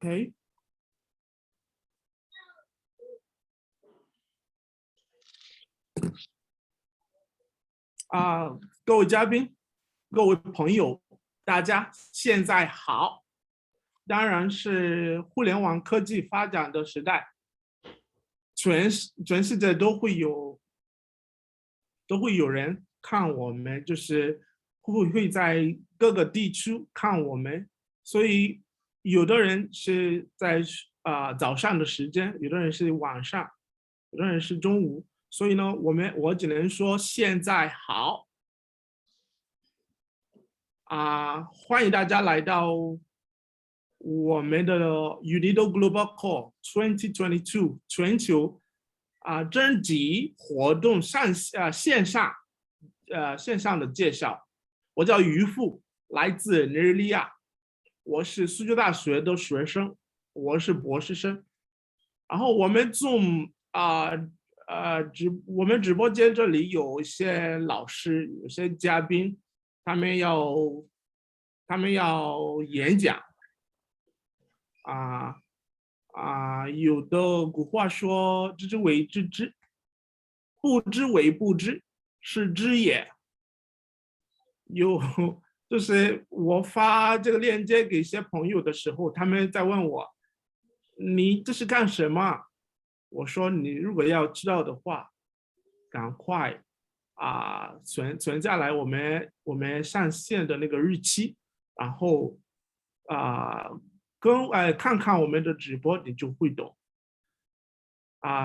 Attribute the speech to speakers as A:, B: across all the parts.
A: OK， 各位嘉宾、各位朋友，大家现在好。当然是互联网科技发展的时代，全世界都会有人看我们，就是会在各个地区看我们，所以有的人是在早上的时间，有的人是晚上，有的人是中午，所以呢，我只能说现在好欢迎大家来到我们的 UNIDO GLOBAL CALL 2022全球征集活动线上的介绍。我叫于富，来自尼日利亚，我是苏州大学的学生，我是博士生。然后我们我们直播间这里有一些老师，有些嘉宾，他们要演讲有的古话说知之为知之，不知为不知，是知也。就是我发这个链接给一些朋友的时候，他们在问我，你这是干什么？我说你如果要知道的话，赶快存下来我们上线的那个日期，然后看看我们的直播，你就会懂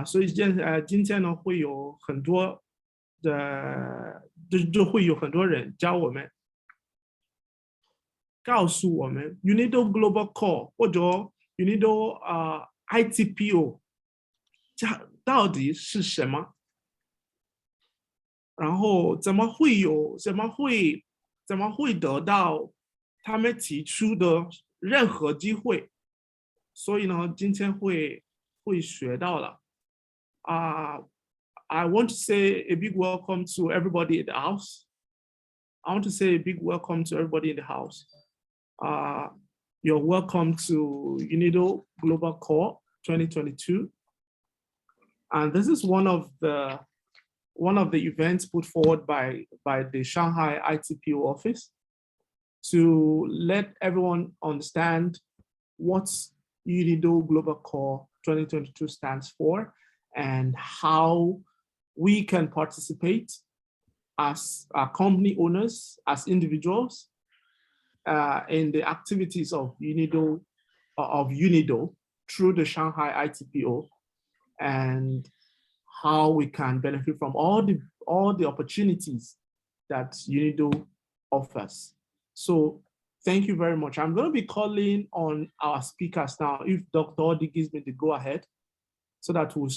A: 所以今天呢会有很多就会有很多人教我们，告诉我们 UNIDO Global Call 或者 UNIDO ITPO 到底是什么，然后怎么会得到他们提出的任何机会，所以呢，今天会学到了I want to say a big welcome to everybody in the house. I want to say a big welcome to everybody in the house. You're welcome to UNIDO Global Call 2022. And this is one of the events put forward by the Shanghai ITPO office to let everyone understand what UNIDO Global Call 2022 stands for and how we can participate as company owners, as individuals, in the activities of UNIDO through the Shanghai ITPO, and how we can benefit from all the opportunities that UNIDO offers. So thank you very much. I'm going to be calling on our speakers now, if Dr. Odi gives me the go ahead, so that we'll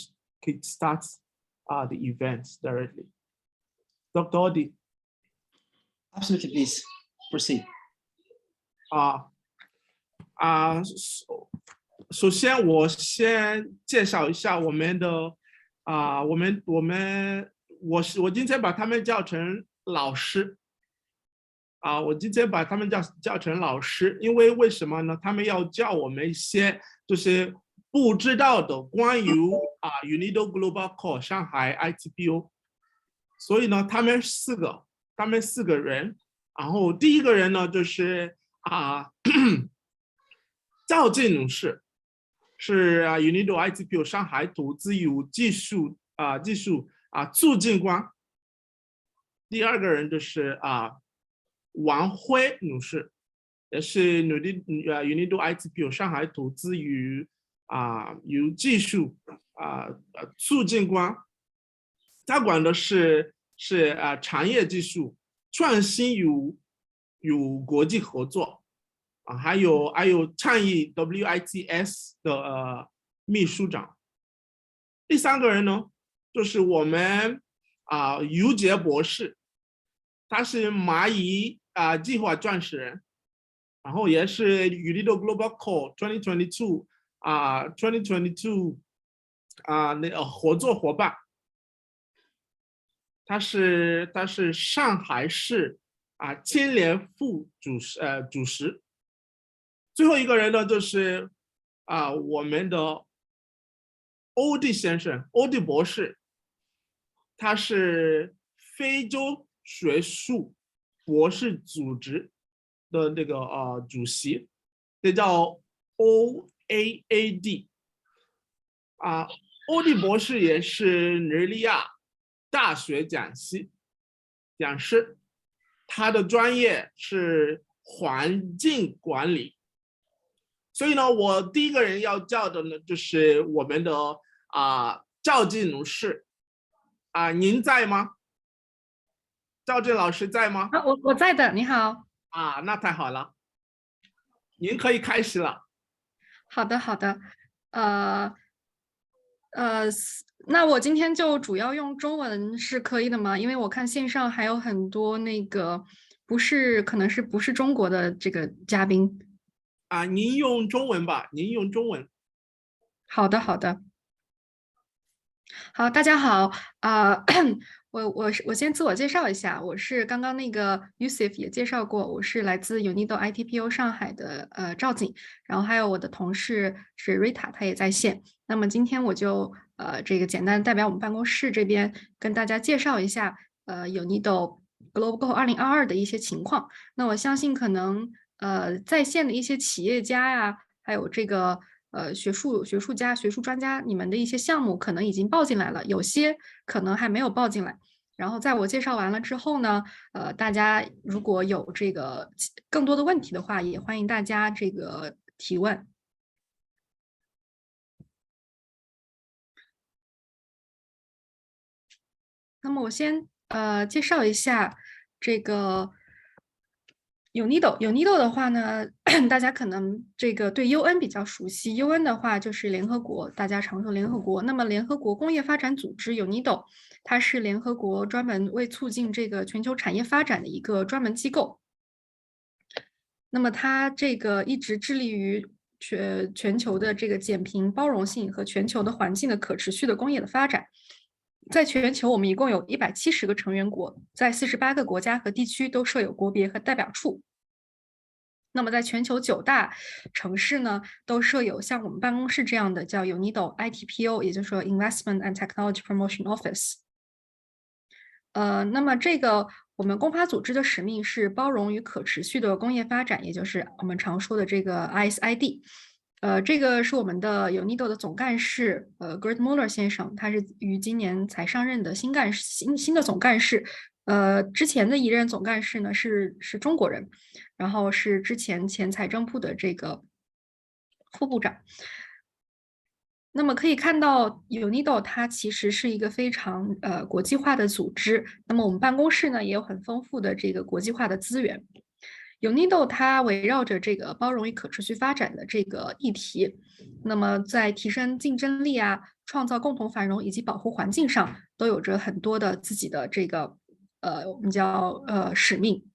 A: start the events directly. Dr. Odi.
B: Absolutely, please proceed.
A: 首先我先介绍一下我们的我今天把他们叫成老师我今天把他们叫成老师，因为为什么呢？他们要教我们一些就是不知道的关于UNIDO Global Call 上海 ITPO， 所以呢，他们四个人，然后第一个人呢就是赵静女士，是UNIDO ITPO 上海投资与技术促进官。第二个人就是王辉女士，也是UNIDO ITPO 上海投资与技术促进官，他管的是产业技术创新与国际合作还有倡议 WITS 的秘书长。第三个人呢，就是我们尤杰博士，他是蚂蚁计划创始人，然后也是 UNIDO Global Call 2022合作伙伴。他是上海市青联副主席。最后一个人呢，就是我们的欧弟先生，欧弟博士，他是非洲学术博士组织的那个主席，这叫 OAAD 欧弟博士也是尼日利亚大学讲师，他的专业是环境管理。所以呢，我第一个人要叫的呢，就是我们的赵静茹氏您在吗？赵静老师在吗？
C: 我在的，你好。
A: 那太好了，您可以开始了。
C: 好的，好的。那我今天就主要用中文是可以的吗？因为我看线上还有很多那个可能不是中国的这个嘉宾。
A: 您用中文吧，您用中文。
C: 好的，好的。好，大家好我先自我介绍一下，我是刚刚那个 Yusuf 也介绍过，我是来自 UNIDO ITPO 上海的赵景，然后还有我的同事是 Rita， 她也在线。那么今天我就这个简单代表我们办公室这边跟大家介绍一下UNIDO Global Call 2022的一些情况。那我相信可能在线的一些企业家呀，还有这个学术家、学术专家，你们的一些项目可能已经报进来了，有些可能还没有报进来。然后在我介绍完了之后呢，大家如果有这个更多的问题的话，也欢迎大家这个提问。那么我先介绍一下这个UNIDO 的话呢，大家可能这个对 UN 比较熟悉。UN 的话就是联合国，大家常说联合国。那么联合国工业发展组织 UNIDO， 它是联合国专门为促进这个全球产业发展的一个专门机构。那么它这个一直致力于全球的这个减贫、包容性和全球的环境的可持续的工业的发展。在全球，我们一共有170个成员国，在48个国家和地区都设有国别和代表处。那么在全球9大城市呢，都设有像我们办公室这样的叫 UNIDO ITPO， 也就是说 Investment and Technology Promotion Office。那么这个我们公发组织的使命是包容与可持续的工业发展，也就是我们常说的这个 ISID。这个是我们的 UNIDO 的总干事Gerd Muller 先生，他是于今年才上任的新的总干事。之前的一任总干事呢是中国人，然后是之前前财政部的这个副部长。那么可以看到 UNIDO 它其实是一个非常国际化的组织。那么我们办公室呢也有很丰富的这个国际化的资源。UNIDO 它围绕着这个包容与可持续发展的这个议题，那么在提升竞争力啊、创造共同繁荣以及保护环境上，都有着很多的自己的这个我们叫使命。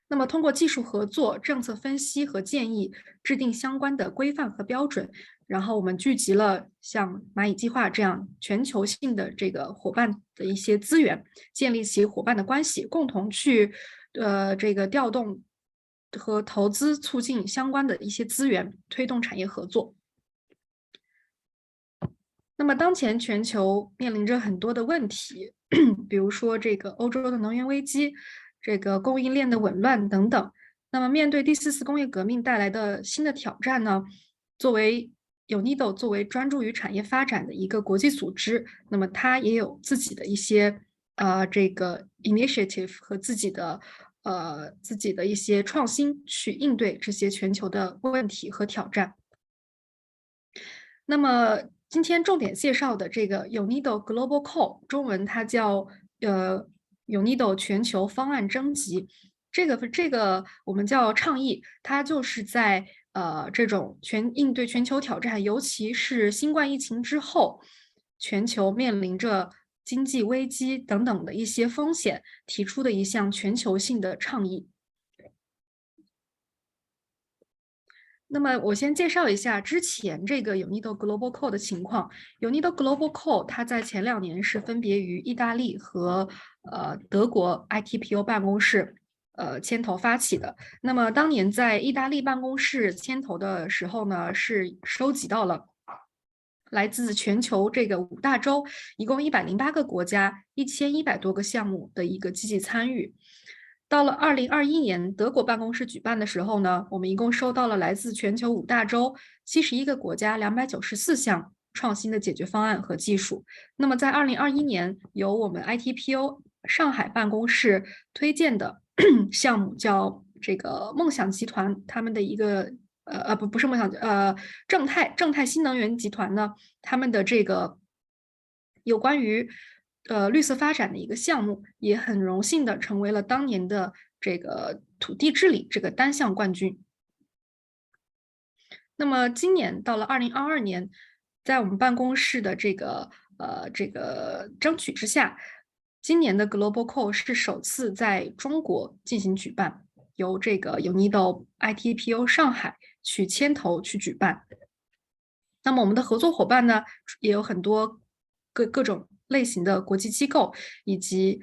C: 那么通过技术合作、政策分析和建议，制定相关的规范和标准，然后我们聚集了像蚂蚁计划这样全球性的这个伙伴的一些资源，建立起伙伴的关系，共同去这个调动和投资，促进相关的一些资源，推动产业合作。那么当前全球面临着很多的问题，比如说这个欧洲的能源危机，这个供应链的紊乱等等。那么面对第4次工业革命带来的新的挑战呢，作为 UNIDO 作为专注于产业发展的一个国际组织，那么它也有自己的一些这个 initiative 和自己的一些创新，去应对这些全球的问题和挑战。那么今天重点介绍的这个 UNIDO Global Call， 中文它叫UNIDO 全球方案征集。这个我们叫倡议，它就是在这种应对全球挑战，尤其是新冠疫情之后，全球面临着经济危机等等的一些风险，提出的一项全球性的倡议。那么我先介绍一下之前这个 UNIDO Global Call 的情况。UNIDO Global Call 它在前2年是分别于意大利和德国 ITPO 办公室牵头发起的。那么当年在意大利办公室牵头的时候呢，是收集到了来自全球这个5大洲，一共108个国家，1100多个项目的一个积极参与。到了2021年德国办公室举办的时候呢，我们一共收到了来自全球5大洲71个国家294项创新的解决方案和技术。那么在2021年，由我们 ITPO 上海办公室推荐的项目叫这个梦想集团，他们的一个不是梦想正泰新能源集团呢，他们的这个有关于绿色发展的一个项目，也很荣幸的成为了当年的这个土地治理这个单项冠军。那么今年到了2022年，在我们办公室的这个争取之下，今年的 Global Call 是首次在中国进行举办，由这个 UNIDO ITPO 上海去牵头去举办。那么我们的合作伙伴呢，也有很多各种类型的国际机构，以及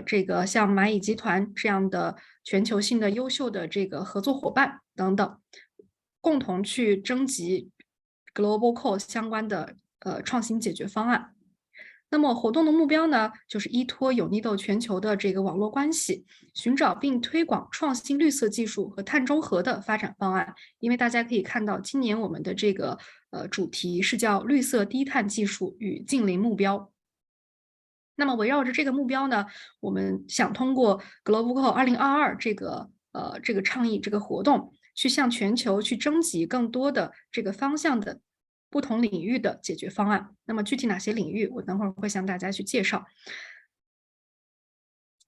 C: 这个像蚂蚁集团这样的全球性的优秀的这个合作伙伴等等，共同去征集 Global Call 相关的创新解决方案。那么活动的目标呢，就是依托UNIDO全球的这个网络关系，寻找并推广创新绿色技术和碳中和的发展方案。因为大家可以看到，今年我们的这个主题是叫绿色低碳技术与净零目标。那么围绕着这个目标呢，我们想通过 Global Call 2022这个倡议这个活动，去向全球去征集更多的这个方向的不同领域的解决方案。那么具体哪些领域，我等会儿会向大家去介绍。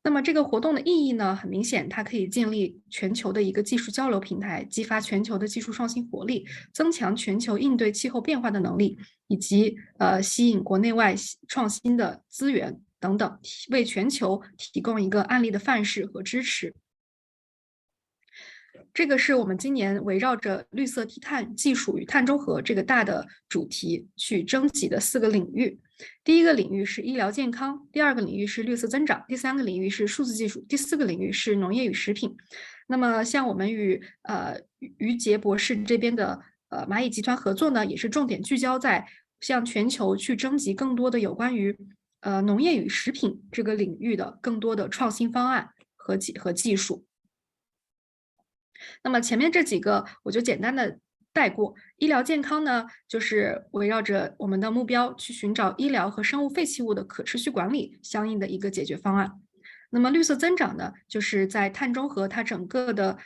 C: 那么这个活动的意义呢，很明显，它可以建立全球的一个技术交流平台，激发全球的技术创新活力，增强全球应对气候变化的能力，以及吸引国内外创新的资源等等，为全球提供一个案例的范式和支持。这个是我们今年围绕着绿色低碳技术与碳中和这个大的主题去征集的4个领域。第一个领域是医疗健康，第2个领域是绿色增长，第3个领域是数字技术，第4个领域是农业与食品。那么像我们与于杰博士这边的蚂蚁集团合作呢，也是重点聚焦在向全球去征集更多的有关于农业与食品这个领域的更多的创新方案和技术。那么前面这几个我就简单的带过。医疗健康呢，就是围绕着我们的目标去寻找医疗和生物废弃物的可持续管理相应的一个解决方案。那么绿色增长呢，就是在碳中和它整个的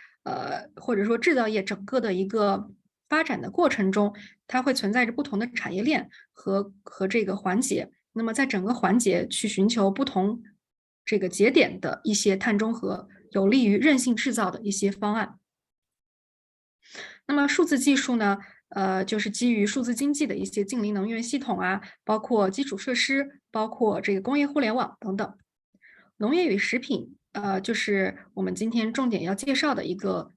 C: 或者说制造业整个的一个发展的过程中，它会存在着不同的产业链和这个环节。那么在整个环节去寻求不同这个节点的一些碳中和，有利于韧性制造的一些方案。那么数字技术呢，就是基于数字经济的一些净零能源系统啊，包括基础设施，包括这个工业互联网等等。农业与食品，就是我们今天重点要介绍的一个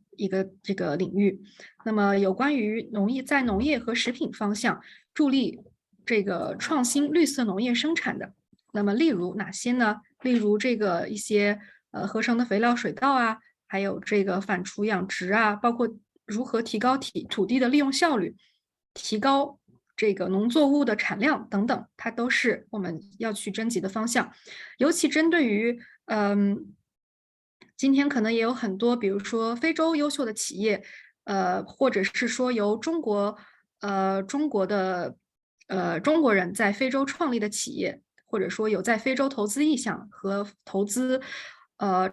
C: 这个领域。那么有关于在农业和食品方向助力这个创新绿色农业生产的，那么例如哪些呢？例如这个一些合成的肥料水稻啊，还有这个反刍养殖啊，包括如何提高土地的利用效率，提高这个农作物的产量等等，它都是我们要去征集的方向。尤其针对于今天可能也有很多，比如说非洲优秀的企业，或者是说由中国人在非洲创立的企业，或者说有在非洲投资意向和投资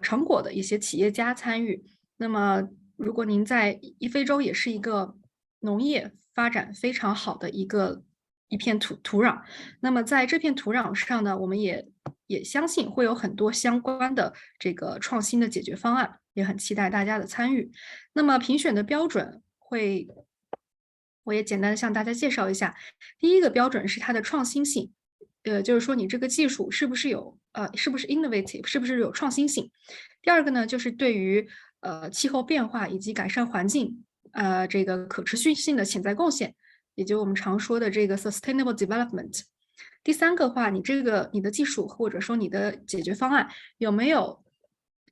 C: 成果的一些企业家参与。那么如果您在非洲也是一个农业发展非常好的一片土壤，那么在这片土壤上呢，我们也相信会有很多相关的这个创新的解决方案，也很期待大家的参与。那么评选的标准我也简单的向大家介绍一下。第一个标准是它的创新性，就是说你这个技术是不是innovative，是不是有创新性。第2个呢，就是对于气候变化以及改善环境这个可持续性的潜在贡献，也就我们常说的这个 sustainable development。第3个话，你的技术或者说你的解决方案有没有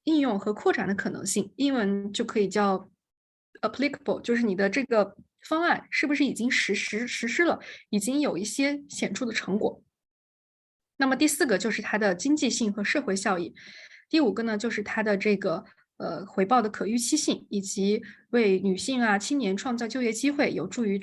C: 应用和扩展的可能性，英文就可以叫 applicable， 就是你的这个方案是不是已经实施了，已经有一些显著的成果。那么第4个就是它的经济性和社会效益，第5个呢就是它的这个回报的可预期性，以及为女性啊、青年创造就业机会，有助于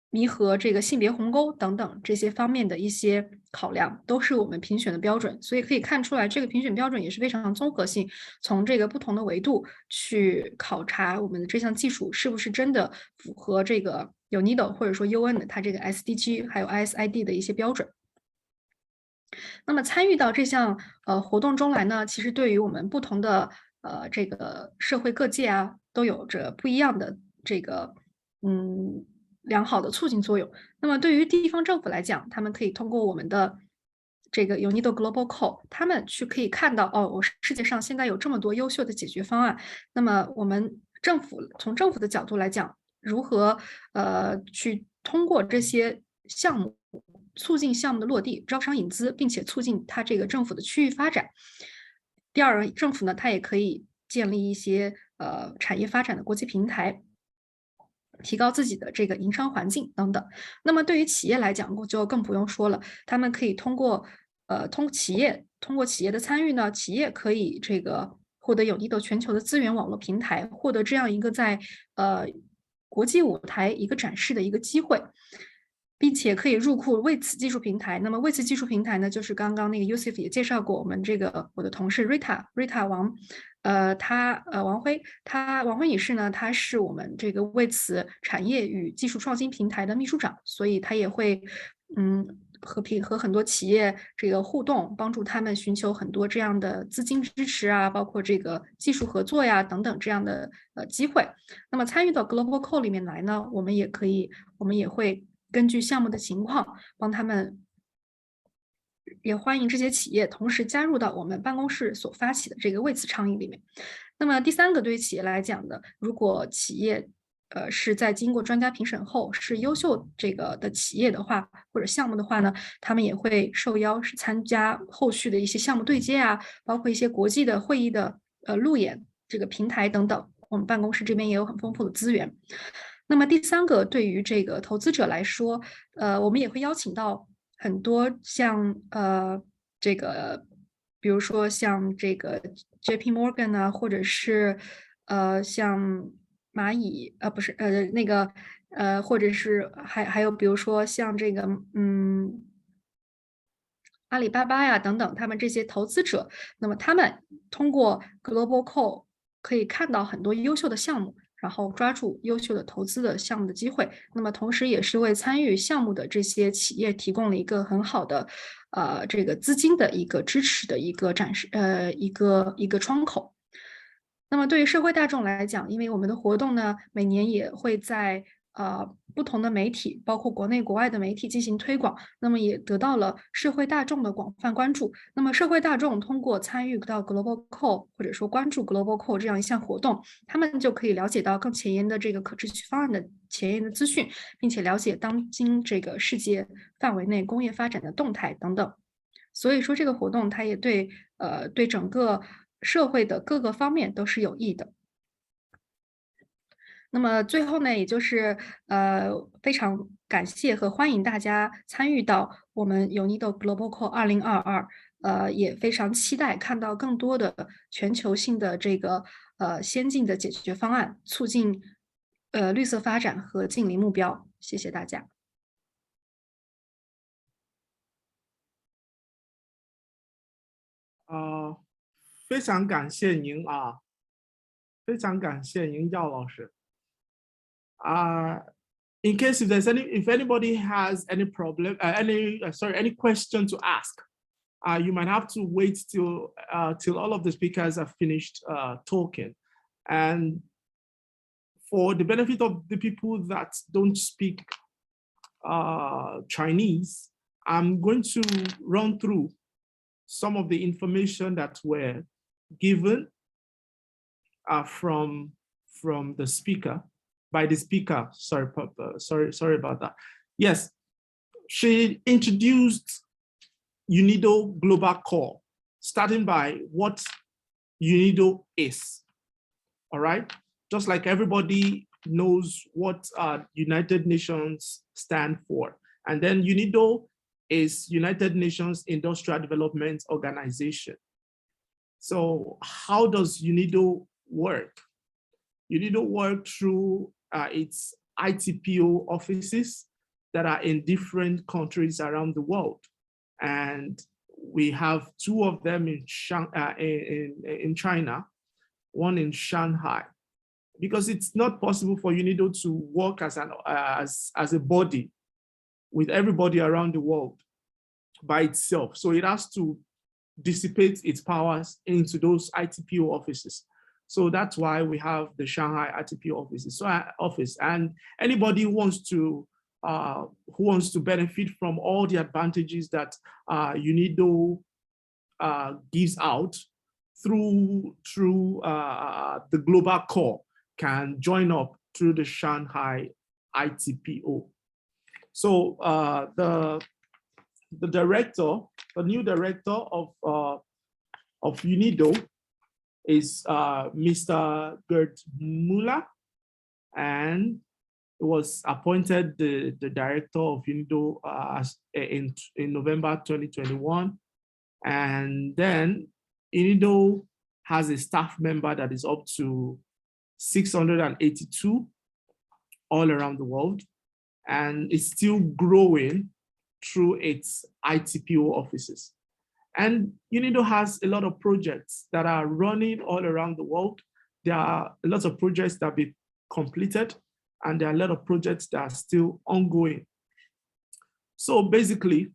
C: 弥合这个性别鸿沟等等这些方面的一些考量，都是我们评选的标准。所以可以看出来，这个评选标准也是非常综合性，从这个不同的维度去考察我们的这项技术是不是真的符合这个 UNIDO 或者说 UN 的它这个 SDG 还有 ISID 的一些标准。那么参与到这项活动中来呢，其实对于我们不同的这个社会各界啊，都有着不一样的这个良好的促进作用。那么对于地方政府来讲，他们可以通过我们的这个 UNIDO GLOBAL CALL， 他们可以看到哦，世界上现在有这么多优秀的解决方案。那么我们从政府的角度来讲，如何去通过这些项目促进项目的落地，招商引资，并且促进它这个政府的区域发展。第二，政府呢，它也可以建立一些产业发展的国际平台，提高自己的这个营商环境等等。那么对于企业来讲，就更不用说了，他们可以通过企业的参与呢，企业可以这个获得UNIDO全球的资源网络平台，获得这样一个在国际舞台一个展示的一个机会。并且可以入库为此技术平台。那么为此技术平台呢，就是刚刚那个 Yusuf 也介绍过，我们这个我的同事 Rita 王，王辉女士呢，她是我们这个为此产业与技术创新平台的秘书长，所以她也会和很多企业这个互动，帮助他们寻求很多这样的资金支持啊，包括这个技术合作呀等等这样的机会。那么参与到 Global Call 里面来呢，我们也会根据项目的情况帮他们，也欢迎这些企业同时加入到我们办公室所发起的这个为此倡议里面。那么第3个对于企业来讲的，如果企业是在经过专家评审后是优秀的企业的话，或者项目的话呢，他们也会受邀是参加后续的一些项目对接啊，包括一些国际的会议的路演这个平台等等，我们办公室这边也有很丰富的资源。那么第3个，对于这个投资者来说，我们也会邀请到很多像比如说像这个 JP Morgan 啊，或者是像蚂蚁不是或者是还有比如说像这个阿里巴巴呀等等，他们这些投资者，那么他们通过 Global Call 可以看到很多优秀的项目，然后抓住优秀的投资的项目的机会，那么同时也是为参与项目的这些企业提供了一个很好的这个资金的一个支持的一个一个窗口。那么对于社会大众来讲，因为我们的活动呢，每年也会在不同的媒体，包括国内国外的媒体进行推广，那么也得到了社会大众的广泛关注。那么社会大众通过参与到 Global Call 或者说关注 Global Call 这样一项活动，他们就可以了解到更前沿的这个可持续方案的前沿的资讯，并且了解当今这个世界范围内工业发展的动态等等。所以说这个活动它也对整个社会的各个方面都是有益的。那么最后呢，也就是非常感谢和欢迎大家参与到我们 UNIDO Global Call 2022，也非常期待看到更多的全球性的这个先进的解决方案，促进绿色发展和净零目标。谢谢大家。
A: 非常感谢您啊，非常感谢您赵老师。In case if anybody has any problem, any question to ask, you might have to wait till all of the speakers have finished talking. And for the benefit of the people that don't speak Chinese, I'm going to run through some of the information that were given from the speaker. By the speaker, sorry about that. Yes, she introduced UNIDO Global Call. starting by what UNIDO is. All right, just like everybody knows what United Nations stand for. And then UNIDO is United Nations Industrial Development Organization. So how does UNIDO work? UNIDO work through its ITPO offices that are in different countries around the world. And we have two of them in China, one in Shanghai, because it's not possible for UNIDO to work as a body with everybody around the world by itself. So it has to dissipate its powers into those ITPO offices. So that's why we have the Shanghai ITPO office. And anybody who wants to benefit from all the advantages that UNIDO gives out through the global call can join up through the Shanghai ITPO. So the new director of UNIDO is Mr. Gerd Müller, and was appointed the director of UNIDO in November 2021. And then UNIDO has a staff member that is up to 682 all around the world, and it's still growing through its ITPO offices. And UNIDO has a lot of projects that are running all around the world. There are a lot of projects that have been completed, and there are a lot of projects that are still ongoing. So basically,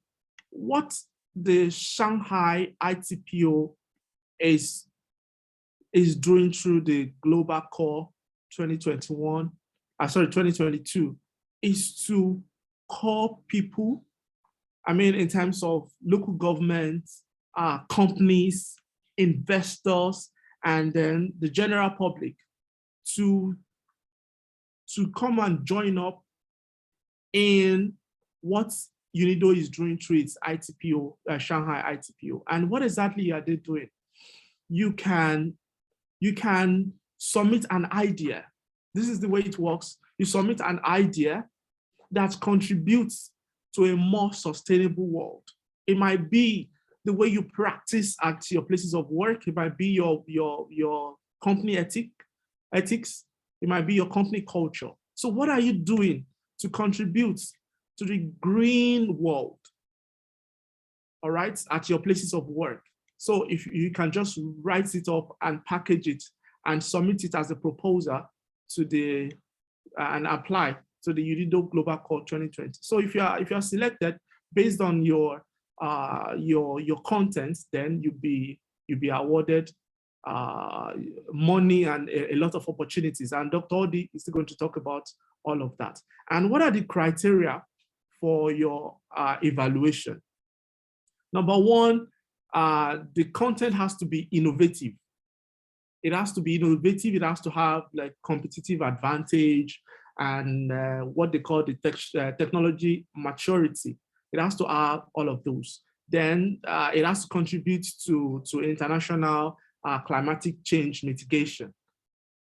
A: what the Shanghai ITPO is doing through the Global Call 2022 is to call people, in terms of local governments, companies, investors, and then the general public to come and join up in what UNIDO is doing through its ITPO, Shanghai ITPO. And what exactly are they doing? You can submit an idea. This is the way it works. You submit an idea that contributes to a more sustainable world. It might be the way you practice at your places of work. It might be your company ethics. It might be your company culture. So what are you doing to contribute to the green world, all right, at your places of work? So if you can just write it up and package it and submit it as a proposal to and apply to the UNIDO Global Call 2020. So if you are selected based on your content, then you'll be awarded money and a lot of opportunities. And Dr. Odi is going to talk about all of that. And what are the criteria for your evaluation? Number one, the content has to be innovative. It has to be innovative. It has to have like competitive advantage and what they call the technology maturity. It has to have all of those. Then it has to contribute to international climatic change mitigation.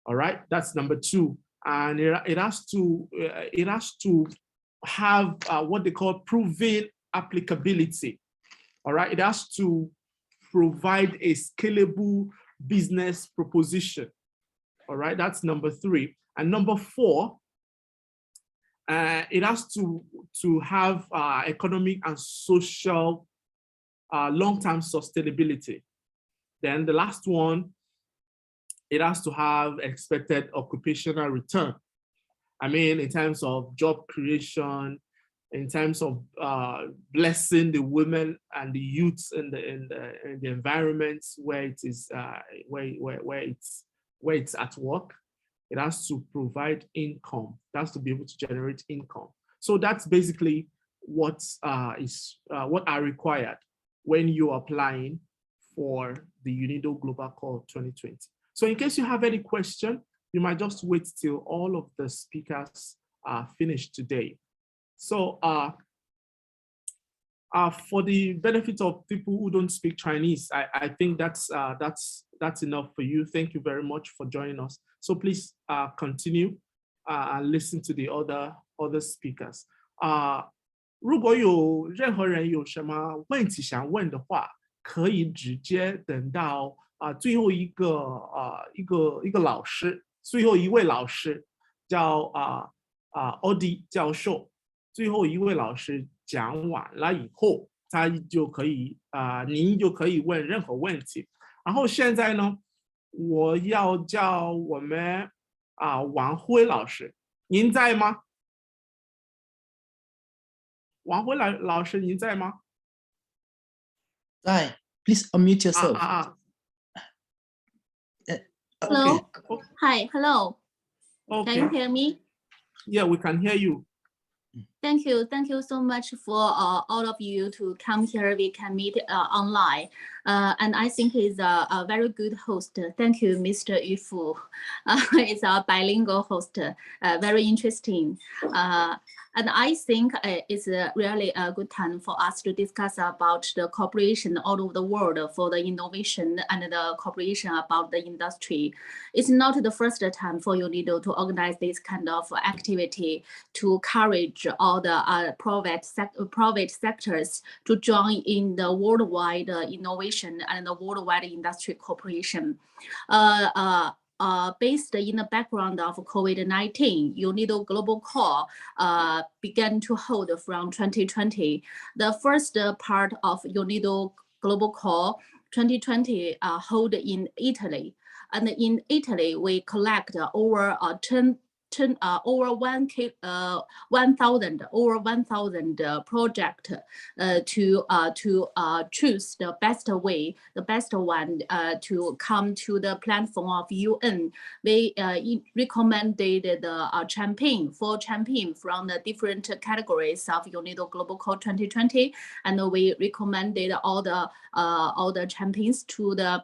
A: All right, that's number two. And it has to have what they call proven applicability. All right, it has to provide a scalable business proposition. All right, that's number three. And number four, it has to have economic and social long-term sustainability. Then the last one, it has to have expected occupational return. In terms of job creation, in terms of blessing the women and the youths in the environments where it is where it's at work. It has to provide income. It has to be able to generate income. So that's basically what are required when you're applying for the UNIDO Global Call 2020. So in case you have any question, you might just wait till all of the speakers are finished today. So For the benefit of people who don't speak Chinese, I think that's enough for you. Thank you very much for joining us. So please continue and listen to the other speakers. 如果有任何人有什么问题想问的话，可以直接等到最后一个老师，最后一位老师叫奥迪教授，最后一位老师讲完了以后，他就可以您就可以问任何问题。然后现在呢，我要叫我们王辉老师，您在吗？王辉老师，您在吗？
B: 在 Please unmute yourself.
D: Hello.
B: Okay.
D: Hi. Hello.
A: Okay.
D: Can you hear me?
A: Yeah, we can hear you.
D: Thank you. Thank you so much for all of you to come here. We can meet online. And I think he's a very good host. Thank you, Mr. Yu Fu. It's a bilingual host, very interesting. And I think it's really a good time for us to discuss about the cooperation all over the world for the innovation and the cooperation about the industry. It's not the first time for UNIDO to organize this kind of activity to encourage all the private sectors to join in the worldwide innovation and the worldwide industry cooperation. Based in the background of COVID-19, UNIDO Global Call began to hold from 2020. The first part of UNIDO Global Call 2020 hold in Italy. And in Italy, we collect over 1,000 projects to choose the best way, the best one to come to the platform of UN. We recommended the four champion from the different categories of UNIDO Global Call 2020, and we recommended all the champions to the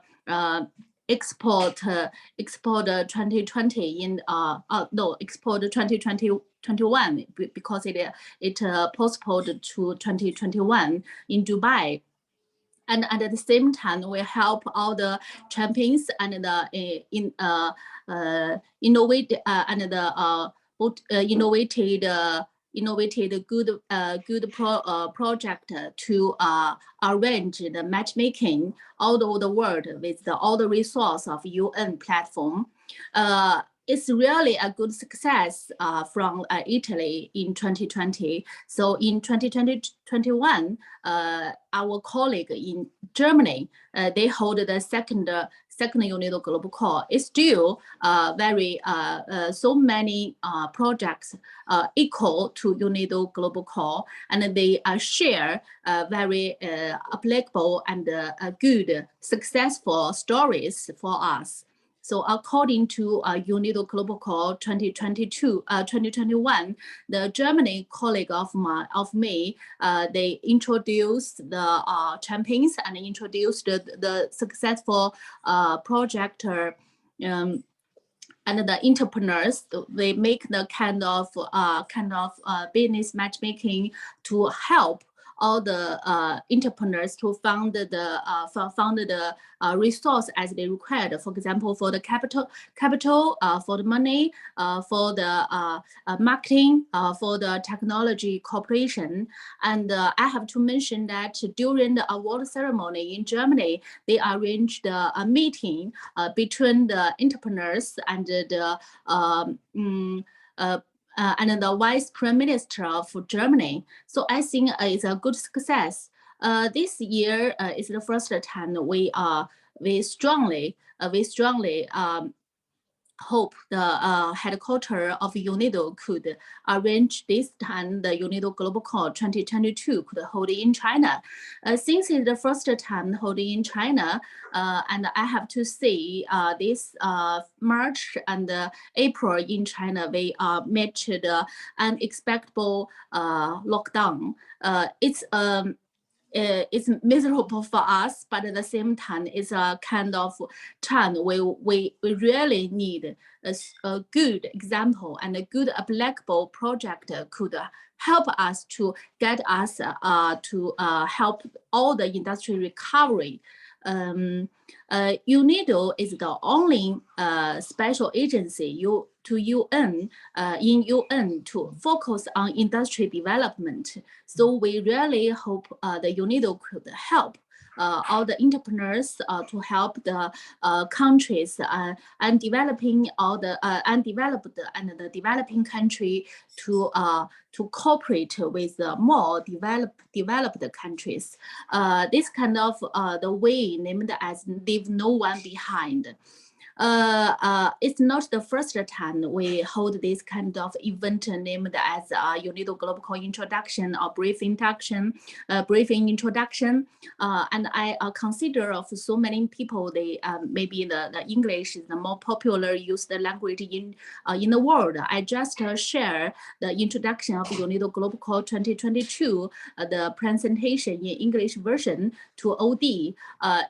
D: export 2020 in export 2021 because it postponed to 2021 in Dubai. And at the same time, we help all the champions and the innovated good project to arrange the matchmaking all over the world with all the resource of UN platform. It's really a good success from Italy in 2020. So in 2021, our colleague in Germany, they hold the second UNIDO Global Call. It's still very so many projects equal to UNIDO Global Call, and they share very applicable and good, successful stories for us. So according to UNIDO Global Call 2021, the Germany colleague of me, they introduced the champions and introduced the successful project and the entrepreneurs. They make the kind of business matchmaking to help all the entrepreneurs to fund the resource as they required. For example, for the capital, for the money, for the marketing, for the technology cooperation. And I have to mention that during the award ceremony in Germany, they arranged a meeting between the entrepreneurs and the Vice Prime Minister of Germany. So I think it's a good success. This year is the first time we strongly hope the headquarters of UNIDO could arrange this time the UNIDO Global Call 2022 could hold in China. Since it's the first time holding in China, and I have to say this March and April in China, we met the unexpected lockdown. It's it's miserable for us, but at the same time, it's a kind of time we really need a good example and a good applicable project could help us to get us to help all the industry recovery. UNIDO is the only special agency to UN in UN to focus on industry development. So we really hope the UNIDO could help all the entrepreneurs to help the countries and developing all the undeveloped and the developing country to cooperate with more developed countries. This kind of the way named as leave no one behind. It's not the first time we hold this kind of event named as UNIDO Global Call Introduction or briefing introduction. And I consider of so many people, they maybe the English is the more popular used language in the world. I just share the introduction of UNIDO Global Call 2022, the presentation in English version to OD.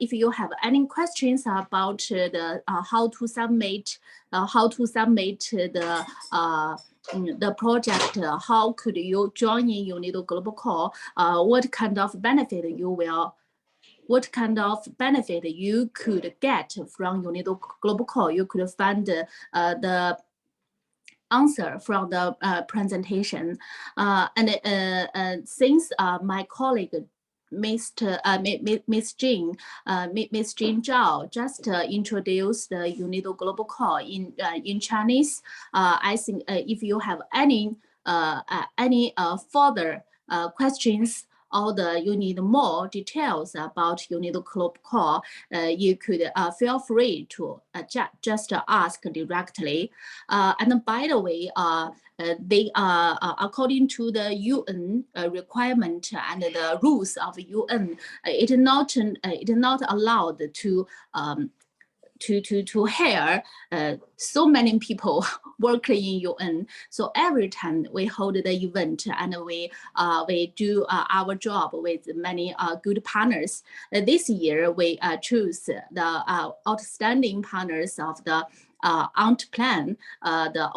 D: If you have any questions about the how to submit the project, how could you join in UNIDO Global Call, what kind of benefit you could get from UNIDO Global Call, you could find the answer from the presentation. Since my colleague Miss Jing Zhao just introduced the UNIDO Global Call in Chinese. I think if you have any further questions or you need more details about UNIDO Global Call, you could feel free to just ask directly. And by the way, they are according to the UN requirement and the rules of UN. It is not allowed to hire so many people working in UN. So every time we hold the event and we do our job with many good partners. This year we choose the outstanding partners of the Untitled, the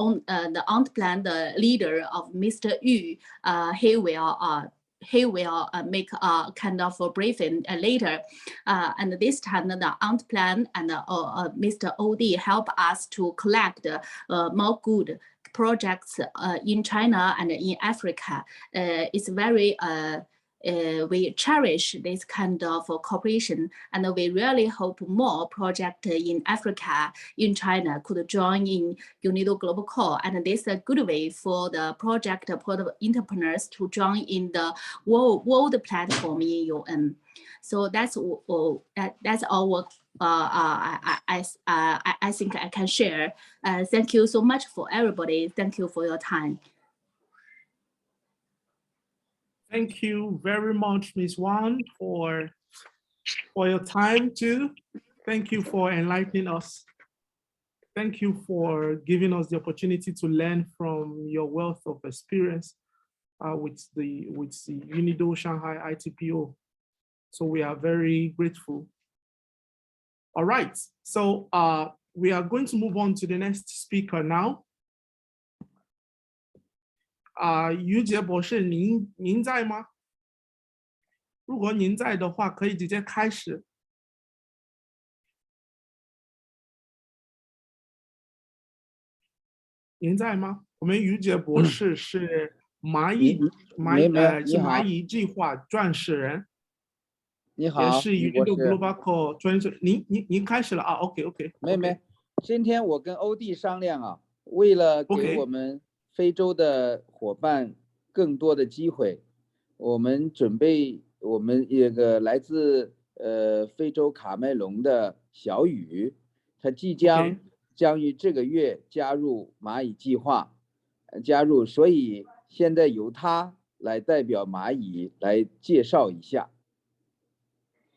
D: Untitled, the leader of Mr. Yu. He will make a kind of a briefing later. And this time the Untitled and Mr. OD help us to collect more good projects in China and in Africa. It's very we cherish this kind of cooperation, and we really hope more projects in Africa, in China could join in UNIDO Global Call. And this is a good way for the project entrepreneurs to join in the world platform in UN. So that's all I think I can share. Thank you so much for everybody. Thank you for your time.
A: Thank you very much, Ms. Wang, for your time too. Thank you for enlightening us. Thank you for giving us the opportunity to learn from your wealth of experience with the UNIDO Shanghai ITPO. So we are very grateful. All right, so we are going to move on to the next speaker now. 于杰博士，您在吗？如果您在的话，可以直接开始。您在吗？我们于杰博士是蚂蚁计划创始人。
E: 你好，
A: 也是
E: 于博士。
A: UNIDO Global Call 您开始了啊 ？OK。
E: 没，今天我跟欧弟商量啊，为了给我们非洲的伙伴更多的机会，我们准备我们这个来自非洲卡麦隆的小雨，他将于这个月加入蚂蚁计划，所以现在由他来代表蚂蚁来介绍一下。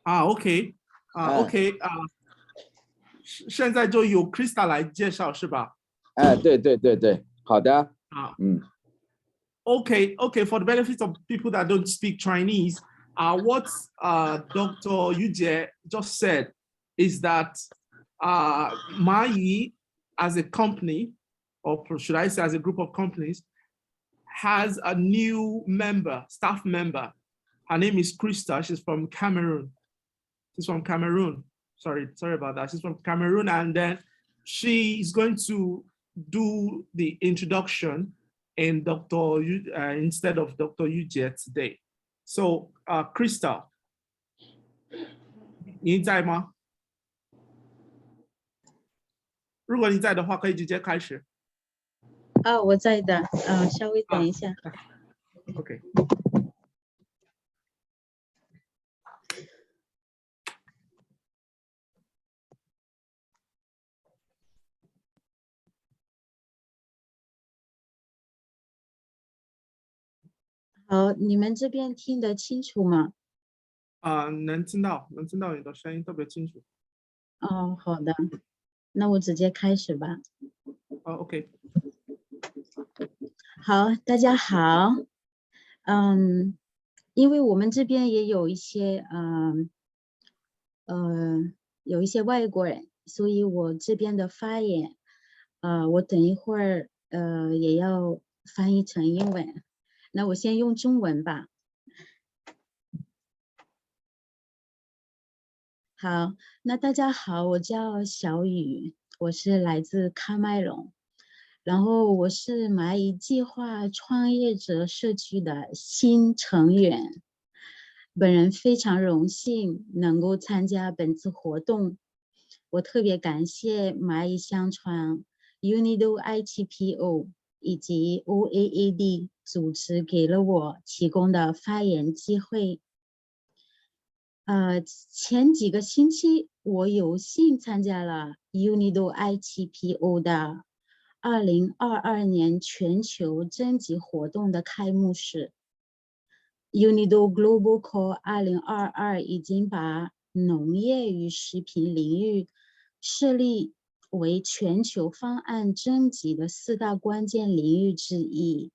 A: OK，现在就由 Krista 来介绍是吧？
E: 对，好的。
A: Okay. For the benefit of people that don't speak Chinese, what Dr. Yuje just said is that Mai as a company, or should I say as a group of companies, has a new member, staff member. Her name is Krista. She's from Cameroon. She's from Cameroon. Sorry about that. She's from Cameroon, and then she is going to do the introduction in instead of Dr. Yuje today. So, Krista, 你在吗？如果你在的话，可以直接开始。
F: 我在的，稍微等一下。
A: OK。
F: 好，你们这边听得清楚吗？
A: 能听到你的声音特别清楚。
F: 哦，好的，那我直接开始吧。
A: OK。
F: 好，大家好。因为我们这边也有一些有一些外国人，所以我这边的发言，我等一会儿也要翻译成英文。那我先用中文吧。好，那大家好，我叫小雨，我是来自喀麦隆，然后我是蚂蚁计划创业者社区的新成员。本人非常荣幸能够参加本次活动，我特别感谢蚂蚁相传、UNIDO ITPO 以及 OAAD 组织给了我提供的发言机会。前几个星期，我有幸参加了 UNIDO ITPO 的2022年全球征集活动的开幕式。UNIDO Global Call 2022已经把农业与食品领域设立为全球方案征集的4大关键领域之一，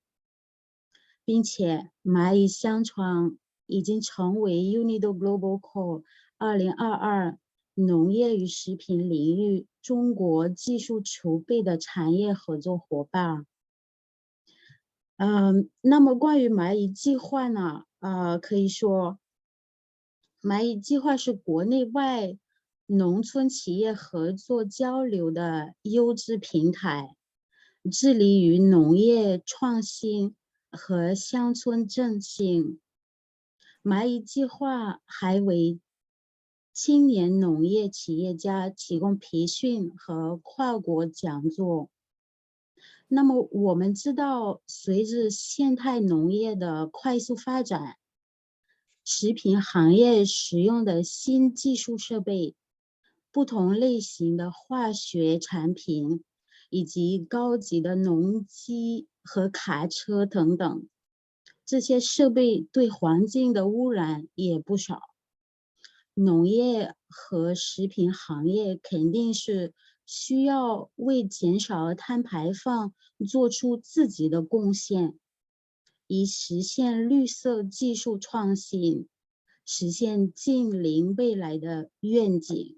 F: 并且蚂蚁相传已经成为 UNIDO Global Call 2022农业与食品领域中国技术储备的产业合作伙伴。那么关于蚂蚁计划呢？可以说，蚂蚁计划是国内外农村企业合作交流的优质平台，致力于农业创新和乡村振兴。蚂蚁计划还为青年农业企业家提供培训和跨国讲座。那么我们知道，随着现代农业的快速发展，食品行业使用的新技术设备、不同类型的化学产品，以及高级的农机和卡车等等，这些设备对环境的污染也不少。农业和食品行业肯定是需要为减少碳排放做出自己的贡献，以实现绿色技术创新，实现近邻未来的愿景。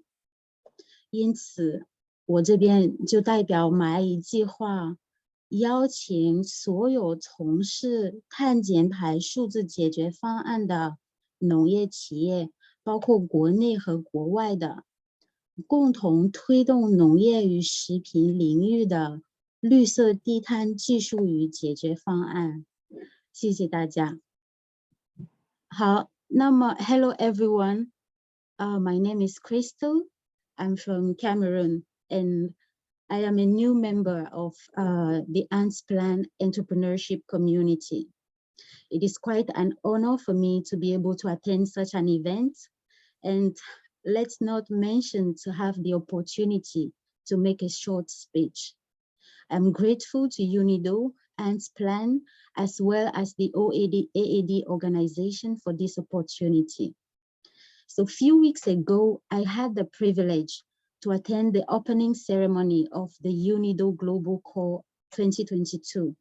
F: 因此，我这边就代表蚂蚁计划，邀请所有从事碳减排数字解决方案的农业企业，包括国内和国外的，共同推动农业与食品领域的绿色低碳技术与解决方案。谢谢大家。好，那么 Hello everyone, my name is Crystal. I'm from Cameroon, and I am a new member of the Untitled entrepreneurship community. It is quite an honor for me to be able to attend such an event, and let's not mention to have the opportunity to make a short speech. I'm grateful to UNIDO and Plan, as well as the AAD organization for this opportunity. So a few weeks ago, I had the privilege to attend the opening ceremony of the UNIDO Global Call 2022.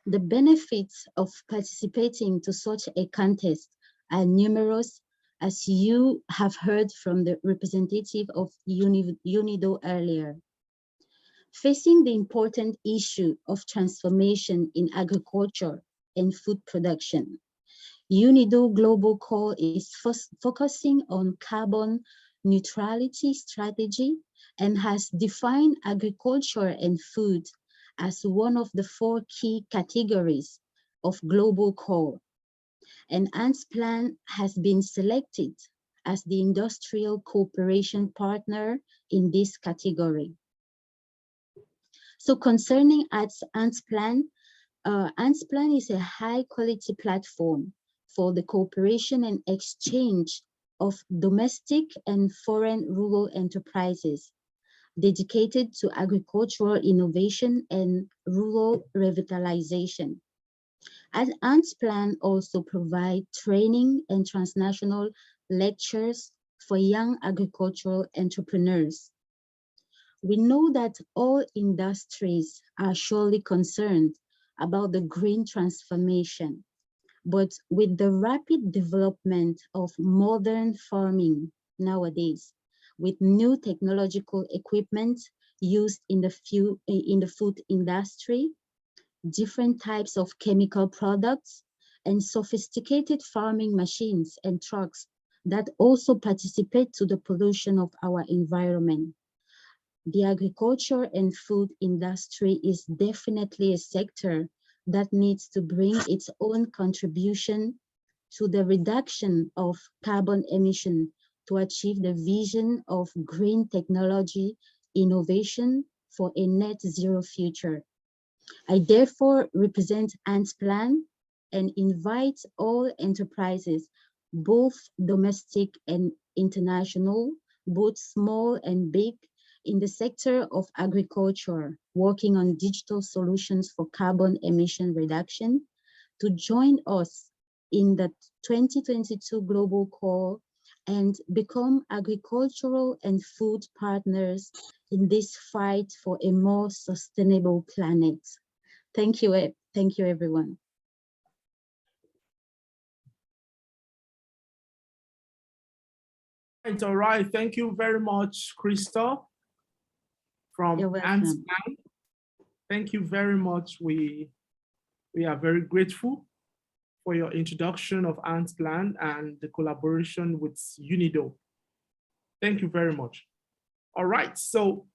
F: The benefits of participating to such a contest are numerous, as you have heard from the representative of UNIDO earlier. Facing the important issue of transformation in agriculture and food production, UNIDO Global Call is focusing on carbon neutrality strategy and has defined agriculture and food as one of the 4 key categories of Global Call. And ANT's plan has been selected as the industrial cooperation partner in this category. So concerning ANT's plan is a high-quality platform for the cooperation and exchange of domestic and foreign rural enterprises dedicated to agricultural innovation and rural revitalization. ANT's plan also provides training and transnational lectures for young agricultural entrepreneurs. We know that all industries are surely concerned about the green transformation, but with the rapid development of modern farming nowadays, with new technological equipment used in the food industry, different types of chemical products, and sophisticated farming machines and trucks that also participate to the pollution of our environment. The agriculture and food industry is definitely a sector that needs to bring its own contribution to the reduction of carbon emission to achieve the vision of green technology innovation for a net zero future. I therefore represent ANT's plan and invite all enterprises, both domestic and international, both small and big, in the sector of agriculture, working on digital solutions for carbon emission reduction, to join us in the 2022 Global Call and become agricultural and food partners in this fight for a more sustainable planet. Thank you everyone.
A: All right, thank you very much, Crystal, from ANT's plan. Thank you very much. We are very grateful for your introduction of ANT's plan and the collaboration with UNIDO. Thank you very much. All right, so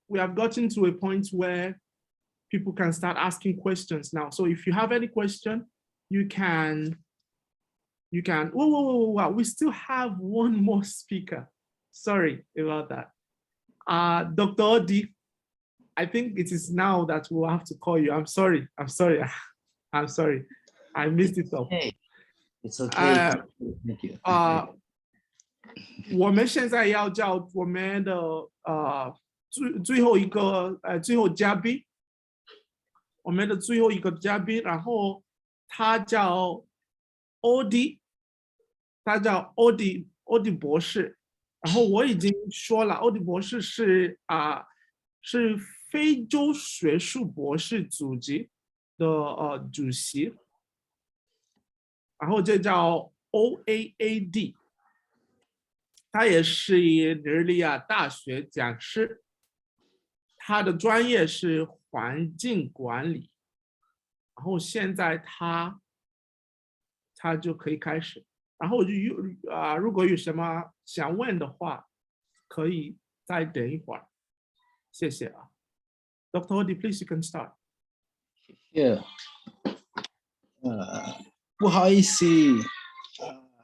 A: we have gotten to a point where people can start asking questions now. So if you have any question, you can, whoa, we still have one more speaker. Sorry about that. Dr. Odi, I think it is now that we'll have to call you. I'm sorry. I missed it up.
B: Hey, it's okay. Thank you.
A: 我们现在要叫我们的最后一个嘉宾，我们的最后一个嘉宾，然后他叫Odi，他叫Odi博士，然后我已经说了，Odi博士是非洲学术博士组织的主席，然后这叫 OAAD， 他也是尼日利亚大学讲师，他的专业是环境管理，然后现在他就可以开始，然后如果有什么想问的话，可以再等一会儿，谢谢啊。Dr. Odi, please you can start.
B: Yeah. 不好意思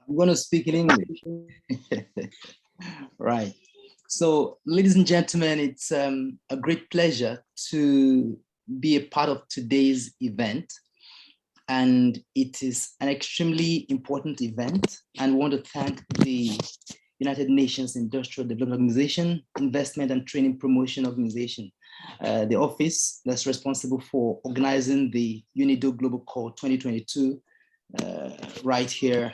B: I'm going to speak in English. Right. So, ladies and gentlemen, it's a great pleasure to be a part of today's event. And it is an extremely important event. And we want to thank the United Nations Industrial Development Organization, Investment and Training Promotion Organization, the office that's responsible for organizing the UNIDO Global Call 2022 right here,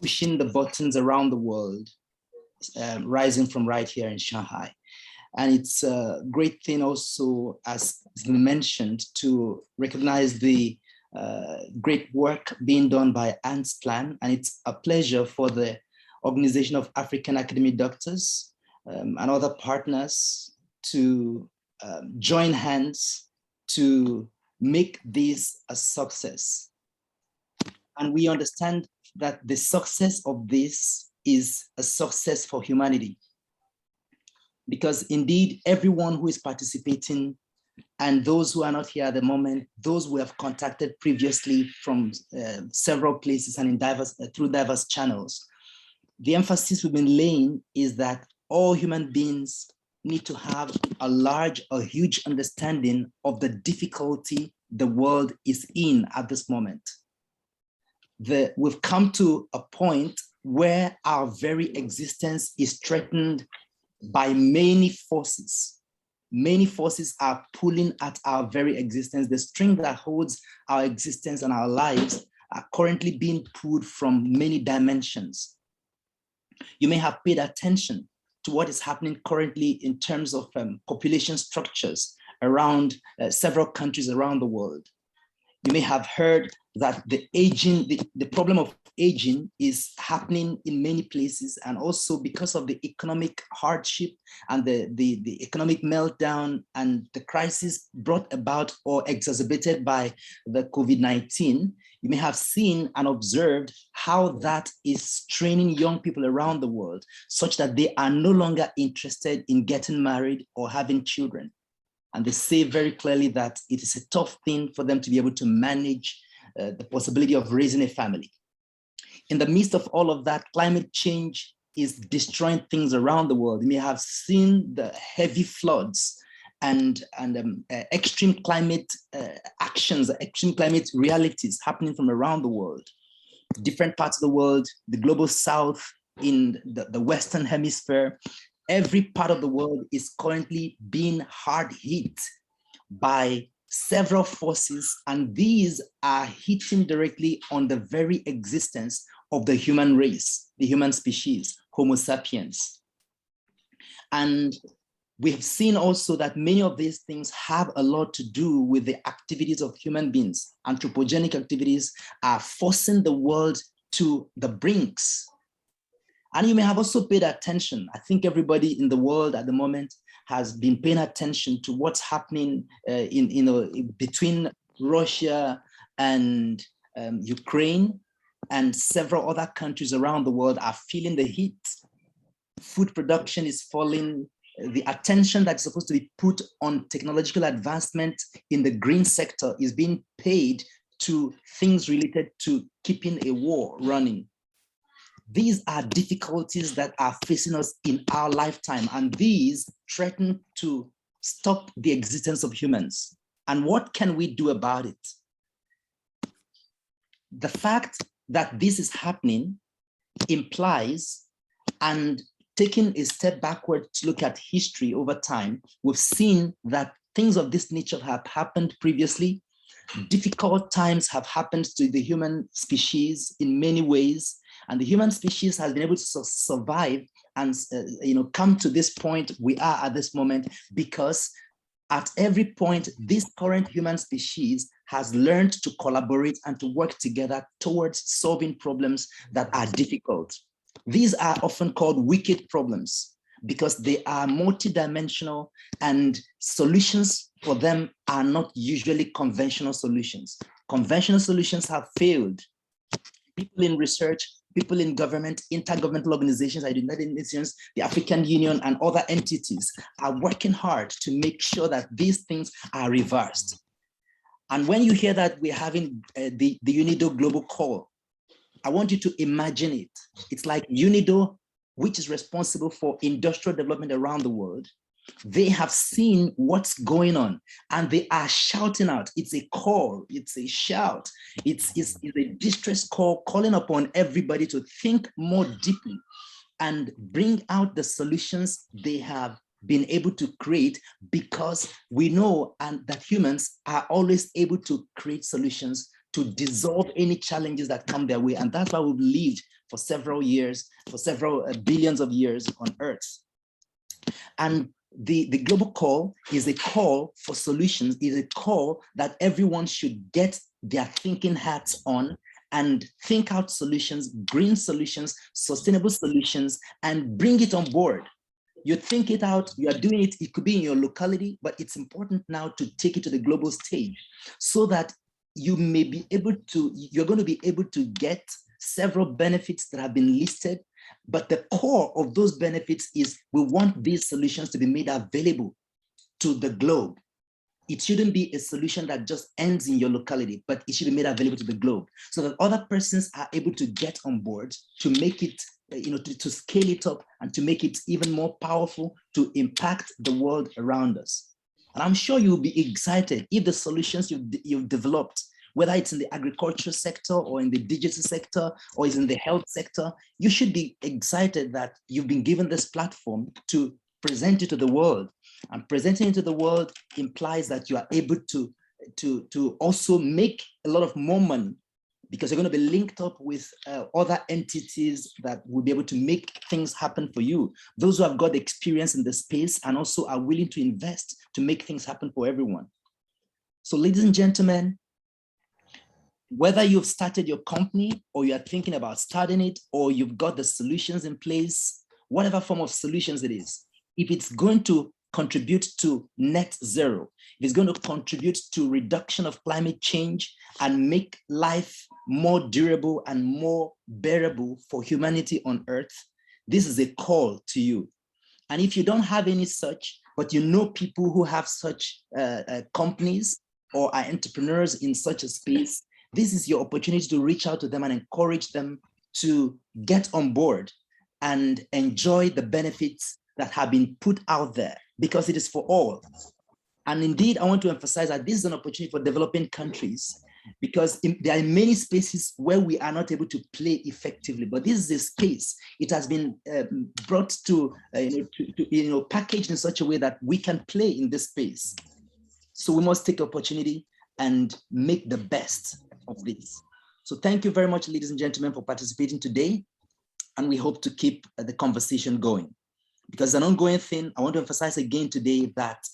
B: pushing the buttons around the world, rising from right here in Shanghai. And it's a great thing also, as has been mentioned, to recognize the great work being done by Ant's Plan, and it's a pleasure for the Organization of African Academic Doctors and other partners to join hands to make this a success. And we understand that the success of this is a success for humanity. Because indeed, everyone who is participating and those who are not here at the moment, those who have contacted previously from several places and in through diverse channels, the emphasis we've been laying is that all human beings need to have a huge understanding of the difficulty the world is in at this moment. We've come to a point where our very existence is threatened by many forces. Many forces are pulling at our very existence. The string that holds our existence and our lives are currently being pulled from many dimensions. You may have paid attention to what is happening currently in terms of population structures around several countries around the world. You may have heard that the problem of aging is happening in many places, and also because of the economic hardship and the economic meltdown and the crisis brought about or exacerbated by the COVID-19, you may have seen and observed how that is straining young people around the world such that they are no longer interested in getting married or having children. And they say very clearly that it is a tough thing for them to be able to manage the possibility of raising a family. In the midst of all of that, climate change is destroying things around the world. You may have seen the heavy floods and extreme climate actions, extreme climate realities happening from around the world. Different parts of the world, the global south, in the Western hemisphere, every part of the world is currently being hard hit by several forces, and these are hitting directly on the very existence of the human race, the human species, Homo sapiens. And we have seen also that many of these things have a lot to do with the activities of human beings. Anthropogenic activities are forcing the world to the brinks. And you may have also paid attention. I think everybody in the world at the moment has been paying attention to what's happening between Russia and Ukraine, and several other countries around the world are feeling the heat. Food production is falling. The attention that's supposed to be put on technological advancement in the green sector is being paid to things related to keeping a war running. These are difficulties that are facing us in our lifetime, and these threaten to stop the existence of humans. And what can we do about it? The fact that this is happening implies, and taking a step backward to look at history over time, we've seen that things of this nature have happened previously. Difficult times have happened to the human species in many ways, and the human species has been able to survive and come to this point we are at this moment, because at every point, this current human species has learned to collaborate and to work together towards solving problems that are difficult. These are often called wicked problems because they are multidimensional, and solutions for them are not usually conventional solutions. Conventional solutions have failed. People in research, people in government, intergovernmental organizations, the United Nations, the African Union, and other entities are working hard to make sure that these things are reversed. And when you hear that we're having the UNIDO Global Call, I want you to imagine it. It's like UNIDO, which is responsible for industrial development around the world. They have seen what's going on and they are shouting out. It's a call, it's a shout, it's a distress call, calling upon everybody to think more deeply and bring out the solutions they have been able to create, because we know that humans are always able to create solutions to dissolve any challenges that come their way. And that's why we've lived for several years, for several billions of years on Earth. And the global call is a call for solutions, is a call that everyone should get their thinking hats on and think out solutions, green solutions, sustainable solutions, and bring it on board. You think it out, you are doing it, it could be in your locality, but it's important now to take it to the global stage so that you may be able to, you're going to be able to get several benefits that have been listed, but the core of those benefits is we want these solutions to be made available to the globe. It shouldn't be a solution that just ends in your locality, but it should be made available to the globe so that other persons are able to get on board to make it, to scale it up and to make it even more powerful to impact the world around us. And I'm sure you'll be excited if the solutions you've developed, whether it's in the agriculture sector or in the digital sector or is in the health sector, you should be excited that you've been given this platform to present it to the world. And presenting it to the world implies that you are able to also make a lot of more money because you're going to be linked up with other entities that will be able to make things happen for you. Those who have got experience in the space and also are willing to invest to make things happen for everyone. So ladies and gentlemen, whether you've started your company or you're thinking about starting it, or you've got the solutions in place, whatever form of solutions it is, if it's going to contribute to net zero, if it's going to contribute to reduction of climate change and make life more durable and more bearable for humanity on Earth, this is a call to you. And if you don't have any such, but you know people who have such companies or are entrepreneurs in such a space, this is your opportunity to reach out to them and encourage them to get on board and enjoy the benefits that have been put out there, because it is for all. And indeed, I want to emphasize that this is an opportunity for developing countries, because there are many spaces where we are not able to play effectively, but this is a space. It has been brought to, packaged in such a way that we can play in this space. So we must take the opportunity and make the best of this. So thank you very much, ladies and gentlemen, for participating today. And we hope to keep the conversation going. Because it's an ongoing thing, I want to emphasize again today that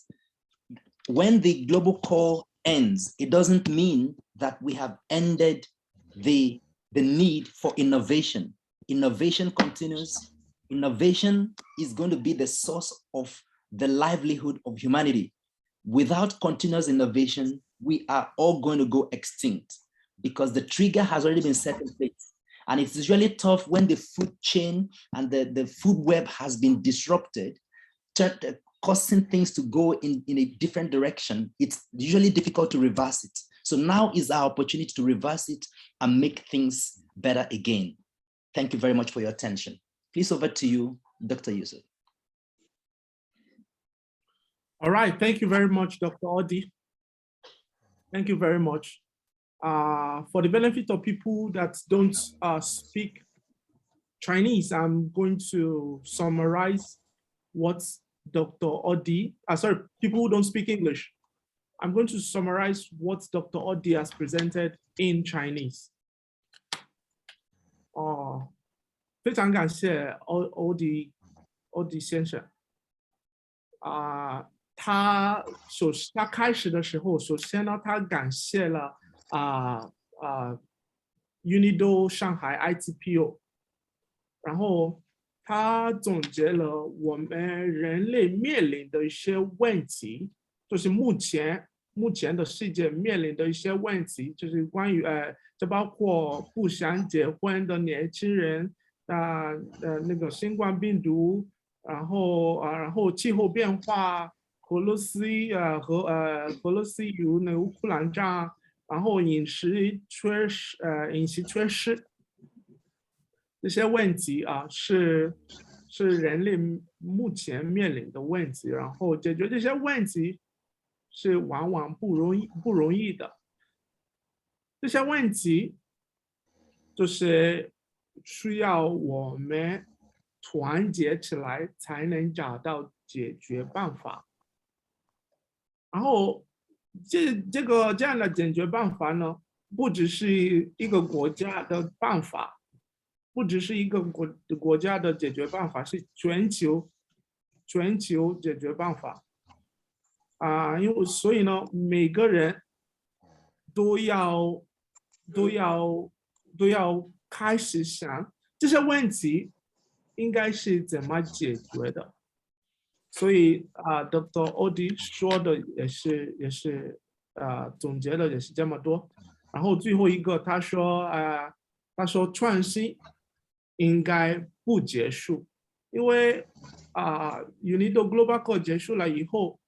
B: when the global call ends, it doesn't mean that we have ended the need for innovation. Innovation continues. Innovation is going to be the source of the livelihood of humanity. Without continuous innovation, we are all going to go extinct because the trigger has already been set in place. And it's usually tough when the food chain and the food web has been disrupted, causing things to go in a different direction. It's usually difficult to reverse it. So now is our opportunity to reverse it and make things better again. Thank you very much for your attention. Please, over to you, Dr. Yusuf.
A: All right, thank you very much, Dr. Odi. Thank you very much. For the benefit of people that don't speak Chinese, I'm going to summarize what Dr. Odi, people who don't speak English, I'm going to summarize what Dr. Odi has presented in Chinese. 非常感谢 Odi 先生。他开始的时候，首先呢，他感谢了UNIDO 上海 ITPO， 然后他总结了我们人类面临的一些问题，就是目前的世界面临的一些问题，就是关于这包括不想结婚的年轻人，那个新冠病毒，然后气候变化。 俄罗斯与那个乌克兰战，然后饮食缺失，这些问题是人类目前面临的问题，然后解决这些问题是往往不容易的。这些问题就是需要我们团结起来才能找到解决办法。 然后，这样的解决办法呢，不只是一个国家的办法，不只是一个国家的解决办法，是全球解决办法。所以呢，每个人都要开始想这些问题应该是怎么解决的。所以Dr. Odi 说的也是总结的也是这么多。然后最后一个他说创新应该不结束，因为UNIDO Global Call 结束了以后，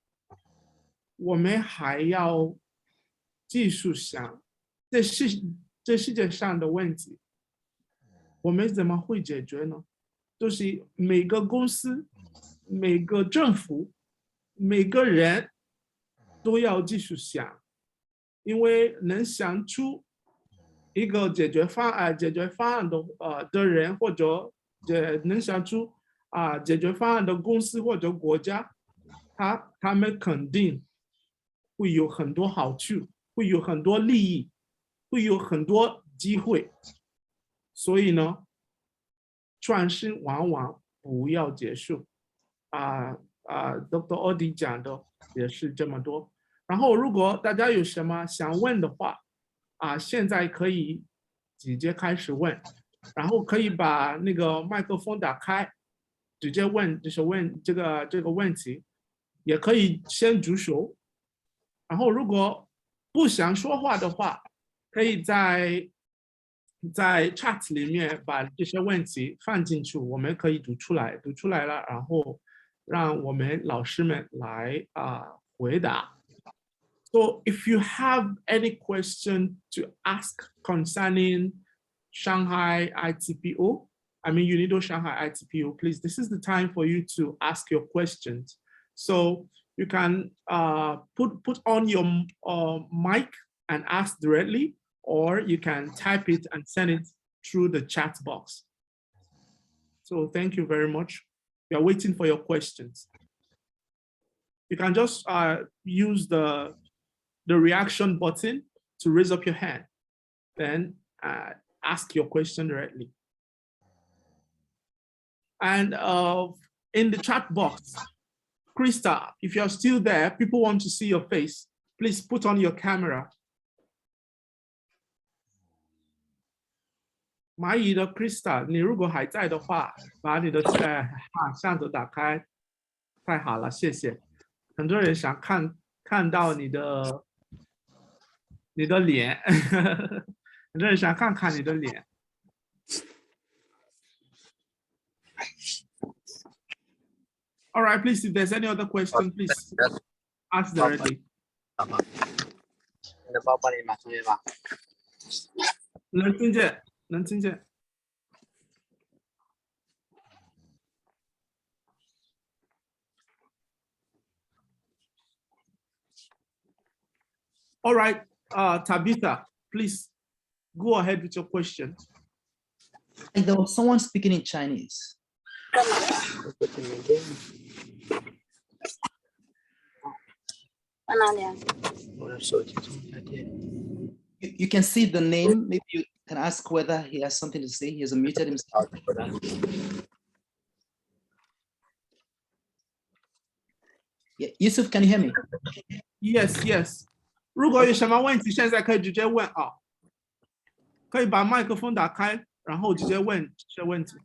A: 我们还要继续想这世界上的问题，我们怎么会解决呢？就是每个公司、每个政府、每个人都要继续想，因为能想出一个解决方案的人，或者能想出解决方案的公司或者国家，他们肯定会有很多好处，会有很多利益，会有很多机会。所以呢，创新往往不要结束。Dr. Odi 讲的也是这么多。然后，如果大家有什么想问的话，现在可以直接开始问，然后可以把那个麦克风打开，直接问，就是问这个问题，也可以先举手。然后，如果不想说话的话，可以在 chat 里面把这些问题放进去，我们可以读出来了，然后让我们老师们来回答。So if you have any question to ask concerning Shanghai ITPO, I mean UNIDO Shanghai ITPO, please, this is the time for you to ask your questions. So you can put on your mic and ask directly, or you can type it and send it through the chat box. So thank you very much. We are waiting for your questions. You can just use the reaction button to raise up your hand, then ask your question directly. And in the chat box, Krista, if you're still there, people want to see your face. Please put on your camera. 蚂蚁的 Krista， 你如果还在的话，把你的相机打开，太好了，谢谢。很多人想看到你的脸，很多人想看看你的脸。All right, please, if there's any other question, please ask directly. 能听见，能听见。All right, Tabitha, please go ahead with your question.
B: And there was someone speaking in Chinese. You can see the name. Maybe you can ask whether he has something to say. He has unmuted himself. Yeah, Yusuf, can you hear me?
A: Yes, yes. 如果有什么问题，现在可以直接问啊，可以把麦克风打开，然后直接问这些问题。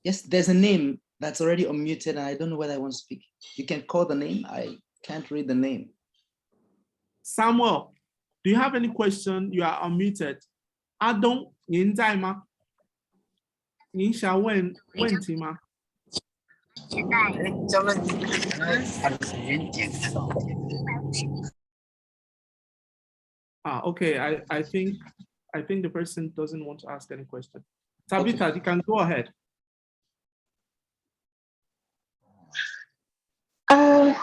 B: Yes, there's a name that's already unmuted, and I don't know whether I want to speak. You can call the name. I can't read the name.
A: Samuel, do you have any question? You are unmuted. 阿东，您在吗？您想问问题吗？Okay. I think the person doesn't want to ask any question. Tabitha, okay. You can go ahead.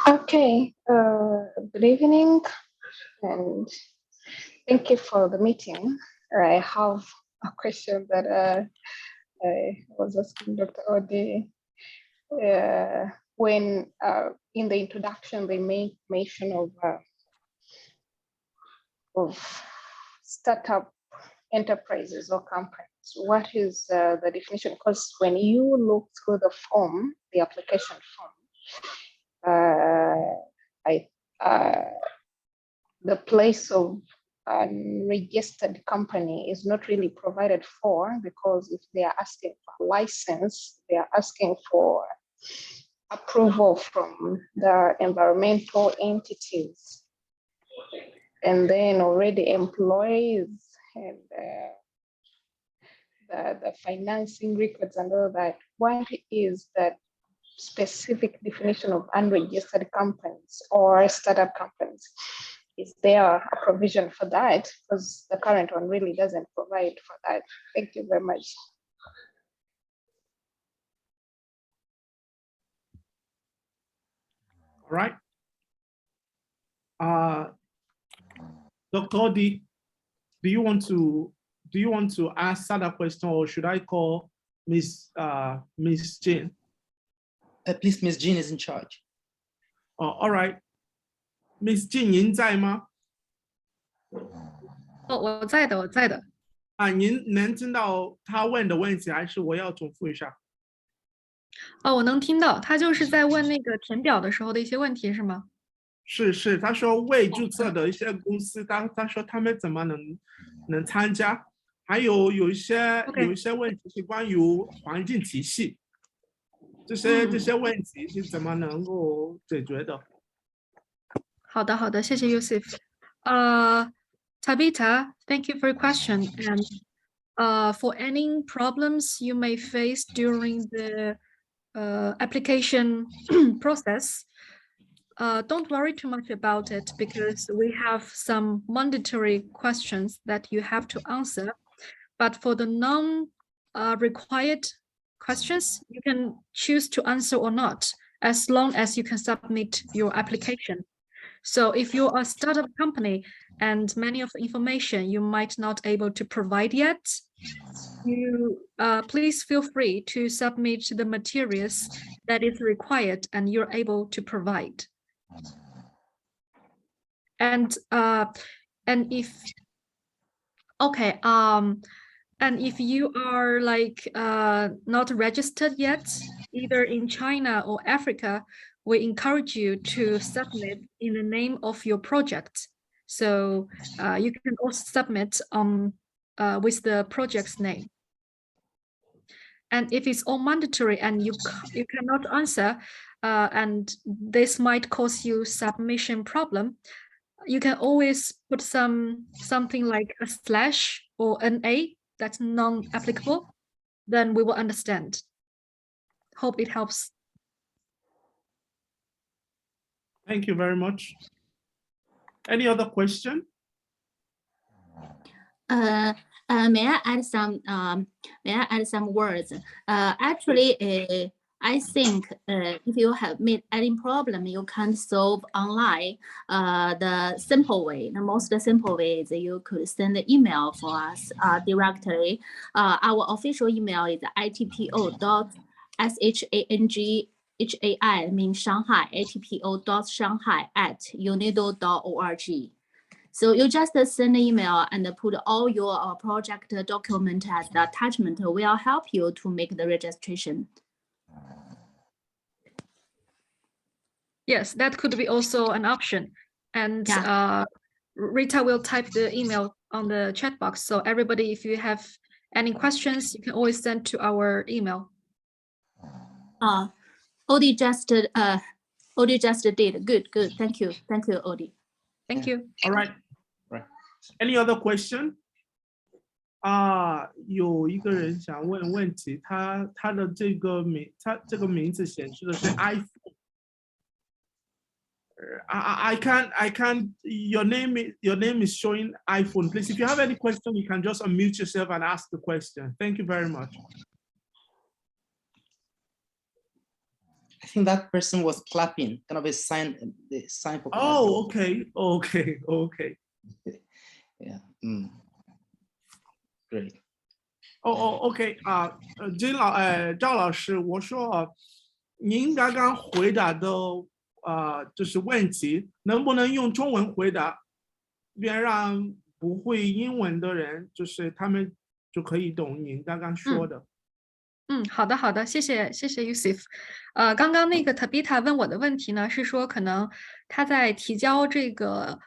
G: Okay. Good evening, and thank you for the meeting. I have a question that I was asking Dr. Odi. When in the introduction they make mention of startup enterprises or companies. What is the definition? Because when you look through the form, the application form, the place of unregistered company is not really provided for, because if they are asking for a license, they are asking for approval from the environmental entities, and then already employees and the financing records and all that. What is that specific definition of unregistered companies or startup companies? Is there a provision for that? Because the current one really doesn't provide for that. Thank you very much.
A: All right. Dr. Odi, do you want to ask that question, or should I call Miss Jane?
B: Please, Miss Jean is in charge.
A: All right. Miss Jane 您在吗？
C: 我在的，我在的。
A: 您能听到他问的问题，还是我要重复一下？
C: 我能听到，他就是在问那个填表的时候的一些问题，是吗？
A: 是，他说未注册的一些公司，他说他们怎么能参加？还有一些问题是关于环境体系，这些问题是怎么能够解决的？
C: 好的，谢谢 Yusuf。Tabitha, thank you for your question. And for any problems you may face during the application process, don't worry too much about it, because we have some mandatory questions that you have to answer. But for the non-required questions, you can choose to answer or not, as long as you can submit your application. So if you're a startup company and many of the information you might not able to provide yet, you please feel free to submit the materials that is required and you're able to provide. And if you are like not registered yet, either in China or Africa, we encourage you to submit in the name of your project. So you can also submit with the project's name. And if it's all mandatory and you cannot answer, and this might cause you submission problem, you can always put something like a slash or an A that's non-applicable. Then we will understand. Hope it helps.
A: Thank you very much. Any other question?
D: May I add some words? Actually, I think if you have made any problem you can solve online, the most simple way is you could send an email for us directly. Our official email is itpo.shanghai, means Shanghai, atpo.shanghai@unido.org. So you just send an email and put all your project document as the attachment. Will help you to make the registration.
C: Yes, that could be also an option. And Rita will type the email on the chat box. So everybody, if you have any questions, you can always send to our email.
D: Odi just did. Good. Thank you, Odi.
C: Thank you.
A: All right. Any other question? 有一个人想问问题，他的这个名字显示的是 iPhone。I can't. Your name is showing iPhone. Please, if you have any question, you can just unmute yourself and ask the question. Thank you very much.
B: I think that person was clapping, kind of a sign for.
A: Oh, okay.
B: Yeah. Great.
A: OK 赵老师，我说您刚刚回答的就是问题，能不能用中文回答，便让不会英文的人，就是他们就可以懂您刚刚说的。
C: 好的，谢谢 Yusuf。刚刚那个 Tabitha 问我的问题呢，是说可能他在提交这个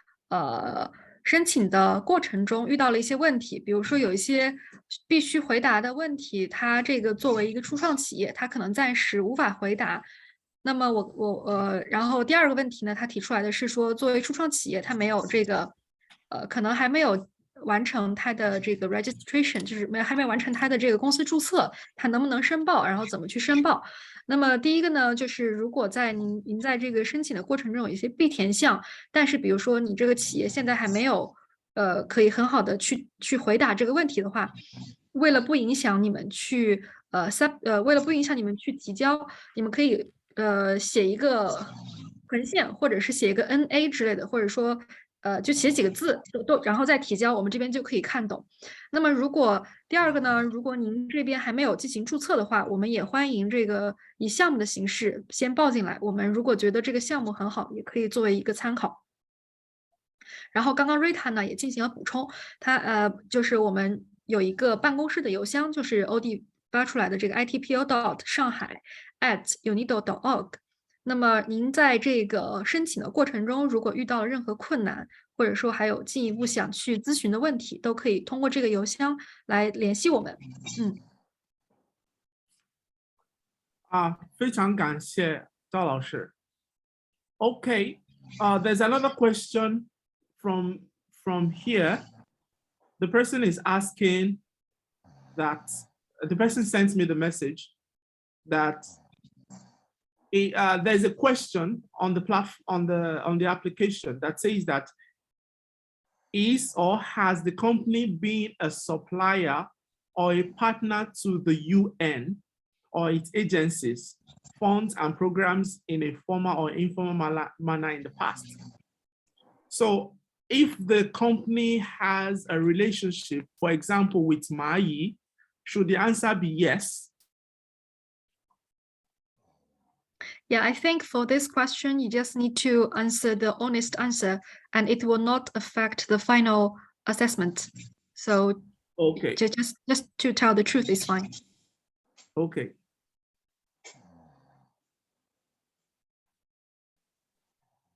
C: 申请的过程中遇到了一些问题，比如说有一些必须回答的问题，它这个作为一个初创企业，它可能暂时无法回答。那么然后第二个问题呢，他提出来的是说，作为初创企业，它没有这个可能还没有完成它的这个 registration， 就是还没完成它的这个公司注册，它能不能申报，然后怎么去申报？那么第一个呢，就是如果在您在这个申请的过程中有一些必填项，但是比如说你这个企业现在还没有可以很好的去回答这个问题的话，为了不影响你们去为了不影响你们去提交，你们可以写一个文献，或者是写一个 NA 之类的，或者说就写几个字然后再提交，我们这边就可以看懂。那么如果第二个呢，如果您这边还没有进行注册的话，我们也欢迎这个以项目的形式先报进来。我们如果觉得这个项目很好，也可以作为一个参考。然后刚刚 Rita 呢也进行了补充，就是我们有一个办公室的邮箱，就是欧弟发出来的这个 itpo.shanghai@unido.org。那么您在这个申请的过程中，如果遇到了任何困难，或者说还有进一步想去咨询的问题，都可以通过这个邮箱来联系我们。
A: 非常感谢赵老师。Okay, there's another question from here. The person is asking that the person sent me the message that there's a question on the platform on the application that says that is or has the company been a supplier or a partner to the UN or its agencies, funds and programs in a formal or informal manner in the past? So if the company has a relationship, for example, with Mai, should the answer be yes?
C: Yeah, I think for this question, you just need to answer the honest answer, and it will not affect the final assessment. So
A: okay,
C: just to tell the truth is fine.
A: Okay.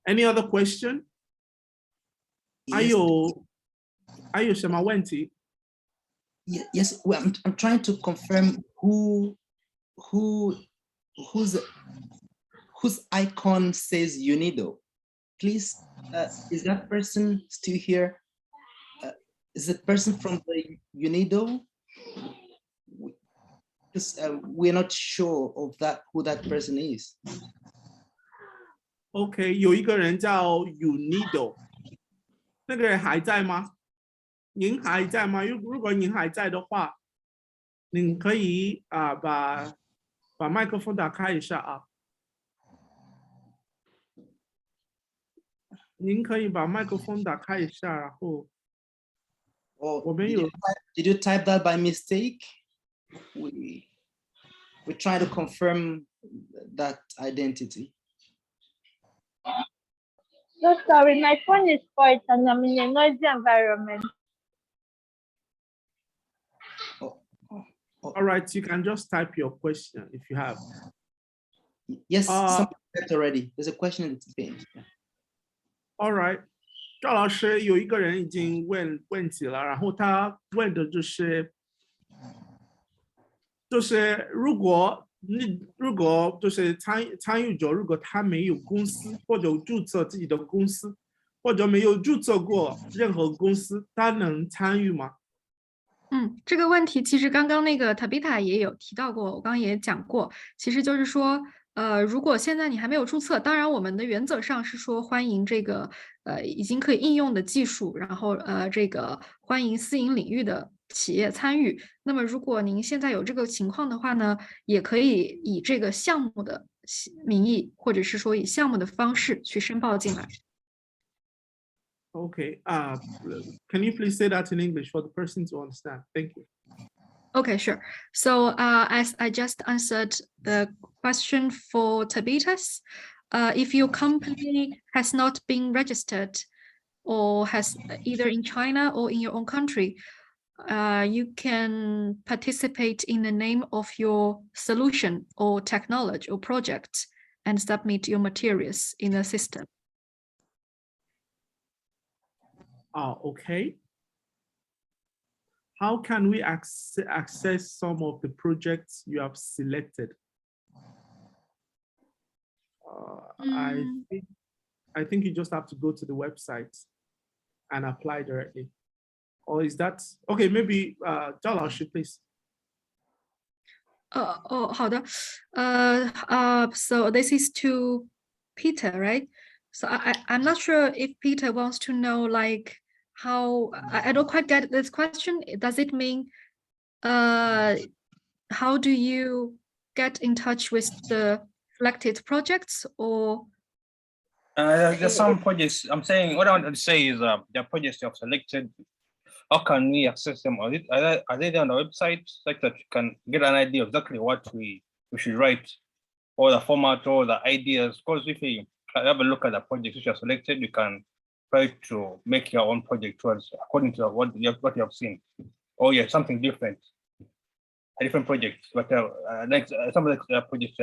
A: Any other question?
B: Yes.
A: 还有什么问题?
B: Yes, well, I'm trying to confirm whose icon says UNIDO. Please, is that person still here? Is the person from the UNIDO? Because we're not sure of who that person is.
A: OK, 有一个人叫 UNIDO， 那个人还在吗？您还在吗？如果您还在的话，您可以把麦克风打开一下啊。您可以把麦克风打开一下，然后我们有。
B: Did you type that by mistake? We try to confirm that identity.
H: No, sorry, my phone is spoiled and I'm in a noisy environment.
A: All right, you can just type your question if you have.
B: Yes, someone typed already. There's a question in the page.
A: All right, 赵老师有一个人已经问问题了，然后他问的就是如果就是参与者，如果他没有公司或者注册自己的公司，或者没有注册过任何公司，他能参与吗？
C: 这个问题其实刚刚那个 Tabitha 也有提到过，我刚刚也讲过，其实就是说，如果现在你还没有注册，当然我们的原则上是说欢迎这个已经可以应用的技术，然后这个欢迎私营领域的企业参与。那么如果您现在有这个情况的话呢，也可以以这个项目的名义，或者是说以项目的方式去申报进来。
A: Okay, can you please say that in English for the person to understand? Thank you.
C: Okay, sure. So as I just answered the question for Tabitha's, if your company has not been registered or has either in China or in your own country, you can participate in the name of your solution or technology or project and submit your materials in the system.
A: Okay. How can we access some of the projects you have selected? I think you just have to go to the website and apply directly. Or is that okay? Maybe Zhao Laoshi, please.
C: 好的. So this is to Peter, right? So I'm not sure if Peter wants to know like how, I don't quite get this question. Does it mean how do you get in touch with the selected projects, or
I: there's some projects. I'm saying what I want to say is the projects you have selected. How can we access them? Are they there on the website, such that you can get an idea of exactly what we should write, or the format, or the ideas? Because if you have a look at the projects which are selected, you can try to make your own project towards according to what you have seen. Or yeah, something different, a different project. But like some of the projects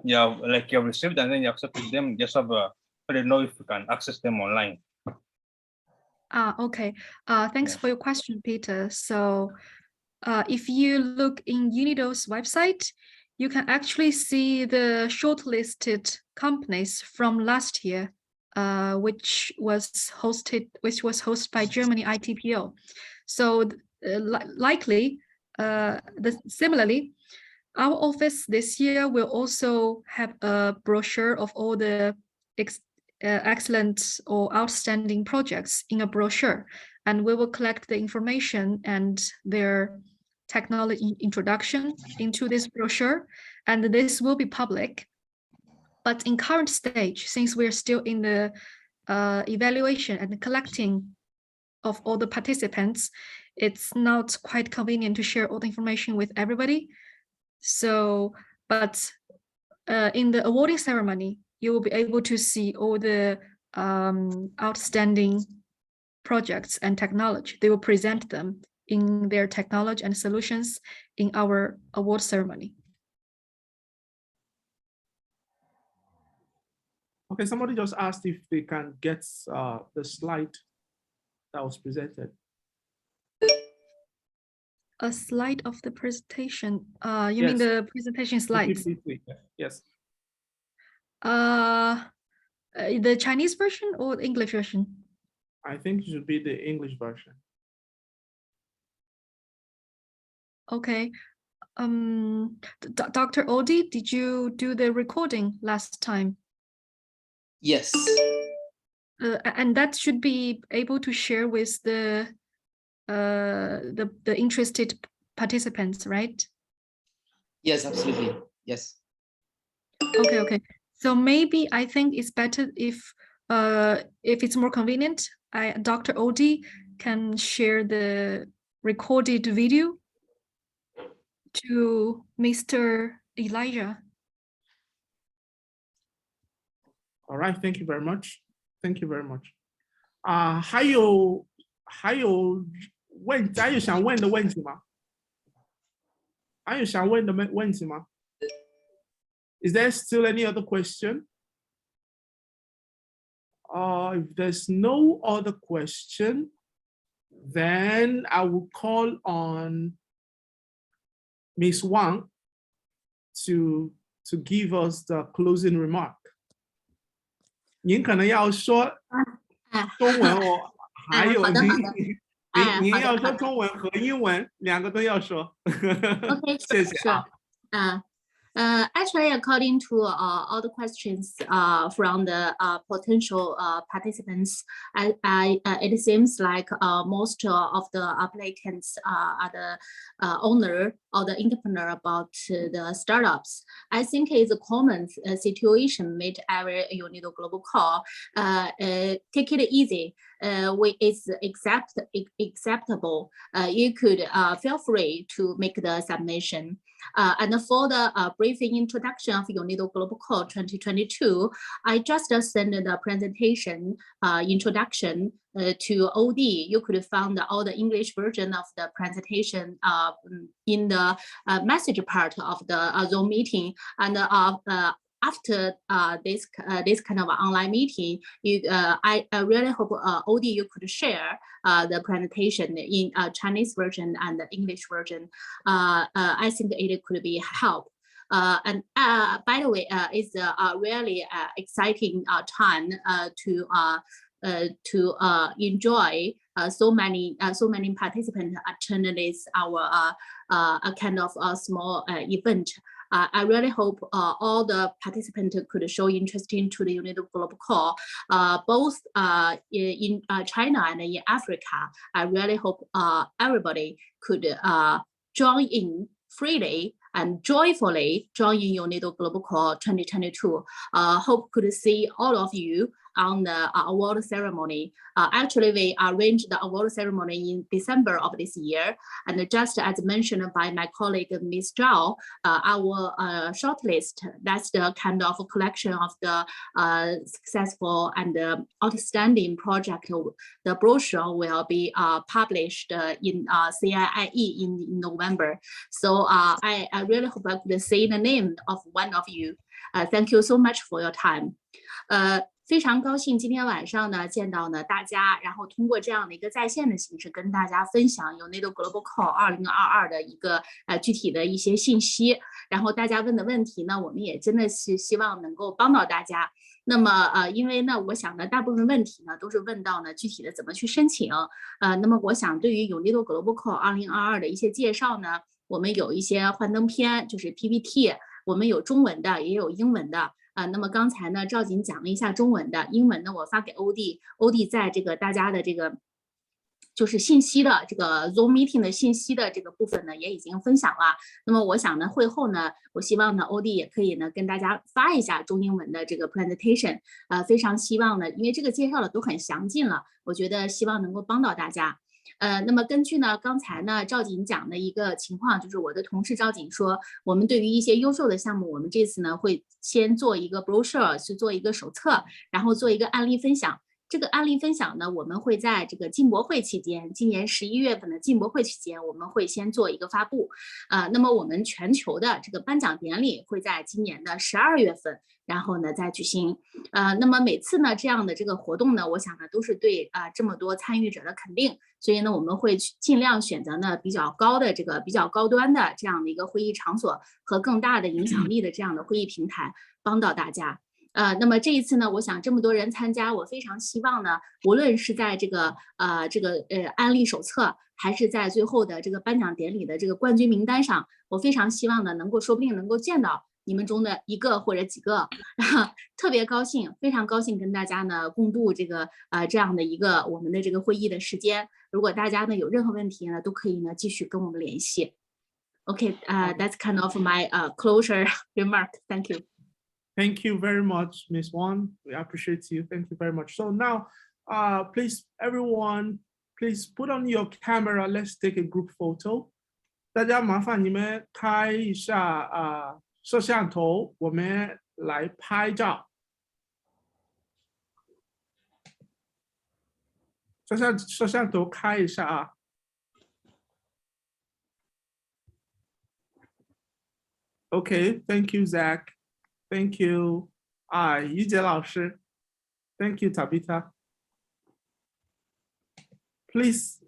I: you have received and then you accepted them. Just have I don't know if you can access them online.
C: Okay. Thanks for your question, Peter. So if you look in UNIDO's website, you can actually see the shortlisted companies from last year, which was hosted by Germany ITPO. So likely, similarly, our office this year will also have a brochure of all the excellent or outstanding projects in a brochure, and we will collect the information and their technology introduction into this brochure, and this will be public. But in current stage, since we're still in the evaluation and collecting of all the participants, it's not quite convenient to share all the information with everybody. So, but in the awarding ceremony, you will be able to see all the outstanding projects and technology. They will present them in their technology and solutions in our award ceremony.
A: Okay, somebody just asked if they can get the slide that was presented.
C: A slide of the presentation. You mean the presentation slides?
A: Yes.
C: The Chinese version or the English version?
A: I think it should be the English version.
C: Okay. Dr. Odi, did you do the recording last time?
B: Yes.
C: And that should be able to share with the interested participants, right?
B: Yes, absolutely. Yes.
C: Okay. So maybe I think it's better if it's more convenient, Dr. Odi can share the recorded video to Mr. Elijah.
A: All right, thank you very much. Thank you very much. 还有想问的问题吗？还有想问的问题吗？ Is there still any other question? If there's no other question, then I will call on Ms. Wang to give us the closing remark. 您可能要说中文哦，还有您要说中文和英文两个都要说。
D: OK，
A: 谢谢啊。
D: Actually, according to all the questions from the potential participants, it seems like most of the applicants are the owner or the entrepreneur about the startups. I think it's a common situation with every UNIDO Global Call. Take it easy. It's acceptable. You could feel free to make the submission. And for the briefing introduction of UNIDO Global Call 2022, I just sent the presentation introduction to OD. You could find all the English version of the presentation in the message part of the Zoom meeting. And after this kind of online meeting, I really hope OD you could share the presentation in Chinese version and the English version. I think it could be help. And by the way, it's a really exciting time to enjoy so many participants attend this our a kind of a small event. I really hope all the participants could show interest into the UNIDO Global Call, both in China and in Africa. I really hope everybody could join in freely and joyfully join in UNIDO Global Call 2022. Hope could see all of you on the award ceremony. Actually, we arranged the award ceremony in December of this year. And just as mentioned by my colleague, Ms. Zhao, our shortlist, that's the kind of collection of the successful and outstanding project. The brochure will be published in CIIE in November. So I really hope I could say the name of one of you. Thank you so much for your time. 非常高兴今天晚上呢见到呢大家，然后通过这样的一个在线的形式跟大家分享UNIDO Global Call 2022的一个具体的一些信息。然后大家问的问题呢，我们也真的是希望能够帮到大家。那么因为呢，我想呢大部分问题呢都是问到呢具体的怎么去申请。那么我想对于UNIDO Global Call 2022的一些介绍呢，我们有一些幻灯片，就是 PPT， 我们有中文的，也有英文的。那么刚才呢，赵瑾讲了一下中文的，英文呢我发给OD在这个大家的这个就是信息的这个 Zoom meeting 的信息的这个部分呢，也已经分享了。那么我想呢，会后呢，我希望呢 OD 也可以呢跟大家发一下中英文的这个 presentation。非常希望呢，因为这个介绍的都很详尽了，我觉得希望能够帮到大家。那么根据呢刚才呢赵瑾讲的一个情况，就是我的同事赵瑾说，我们对于一些优秀的项目，我们这次呢会先做一个 brochure， 是做一个手册，然后做一个案例分享。这个案例分享呢，我们会在这个进博会期间，今年11月份的进博会期间，我们会先做一个发布。那么我们全球的这个颁奖典礼会在今年的12月份，然后呢再举行。那么每次呢这样的这个活动呢，我想呢都是对这么多参与者的肯定，所以呢我们会尽量选择呢比较高的这个比较高端的这样的一个会议场所和更大的影响力的这样的会议平台，帮到大家。那么这一次呢，我想这么多人参加，我非常希望呢，无论是在这个案例手册，还是在最后的这个颁奖典礼的这个冠军名单上，我非常希望呢，能够说不定能够见到你们中的一个或者几个，特别高兴，非常高兴跟大家呢共度这个这样的一个我们的这个会议的时间。如果大家呢有任何问题呢，都可以呢继续跟我们联系。Okay, that's kind of my closure remark. Thank you.
A: Thank you very much, Ms. Wang. We appreciate you. Thank you very much. So now, please, everyone, please put on your camera. Let's take a group photo. 大家麻烦你们开一下摄像头，我们来拍照。摄像头开一下啊。Okay, thank you, Zach. Thank you. 于杰老师。Thank you, Tabitha. Please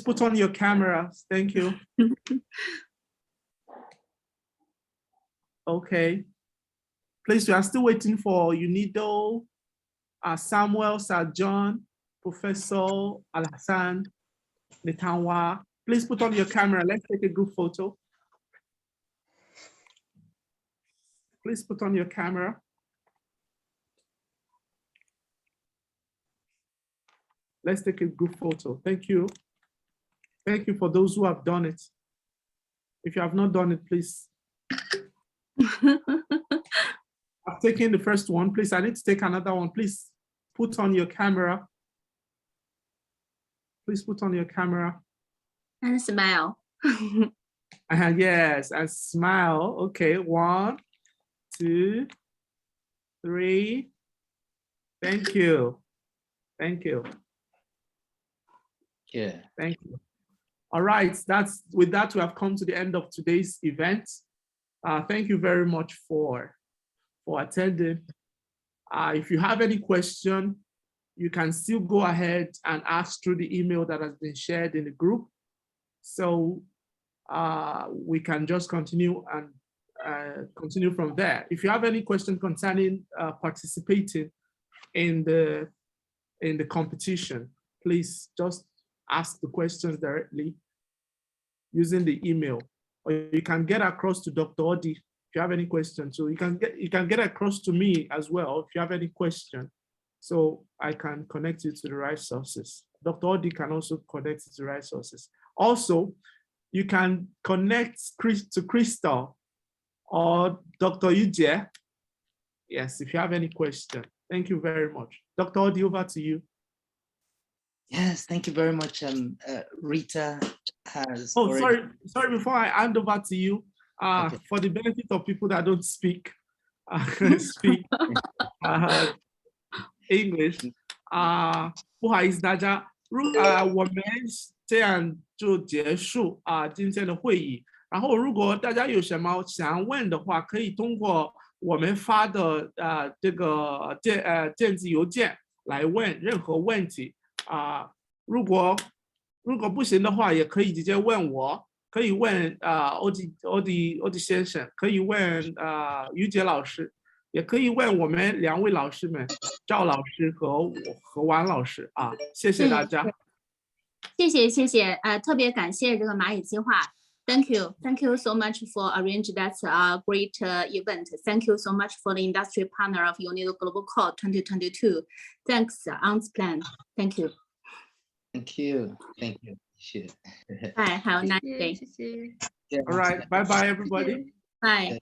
A: put on your cameras. Thank you. Okay. Please, we are still waiting for UNIDO, Samuel, Sir John, Professor Al-Hassan, Netanwa. Please put on your camera. Let's take a group photo. Please put on your camera. Let's take a group photo. Thank you. Thank you for those who have done it. If you have not done it, please. I've taken the first one. Please, I need to take another one. Please put on your camera. Please put on your camera.
D: And smile.
A: Yes, and smile. Okay, 1, 2, 3. Thank you. Thank you.
B: Yeah.
A: Thank you. All right, with that, we have come to the end of today's event. Thank you very much for for attending. If you have any question, you can still go ahead and ask through the email that has been shared in the group. So we can just continue and continue from there. If you have any question concerning participating in the competition, please just ask the questions directly using the email, or you can get across to Dr. Odi if you have any questions. So you can get across to me as well if you have any question, so I can connect you to the right sources. Dr. Odi can also connect you to the right sources. Also, you can connect to Crystal or Dr. Uje. Yes, if you have any question. Thank you very much. Dr. Odi, over to you.
B: Yes, thank you very much. Rita has.
A: Oh, sorry. Before I hand over to you,
B: Okay.
A: for the benefit of people that don't speak English, 不好意思大家，我们这样就结束今天的会议。然后，如果大家有什么想问的话，可以通过我们发的这个电子邮件来问任何问题。如果不行的话，也可以直接问我，可以问欧迪先生，可以问于杰老师，也可以问我们2位老师们，赵老师和王老师啊，谢谢大家。
D: 谢谢，特别感谢这个蚂蚁计划。Thank you so much for arranging that great event. Thank you so much for the industry partner of UNIDO Global Call 2022. Thanks, Untitled. Thank you.
B: Thank you.
D: Bye. Have a nice day.
C: 谢谢。
A: All right. Bye bye, everybody.
D: Bye.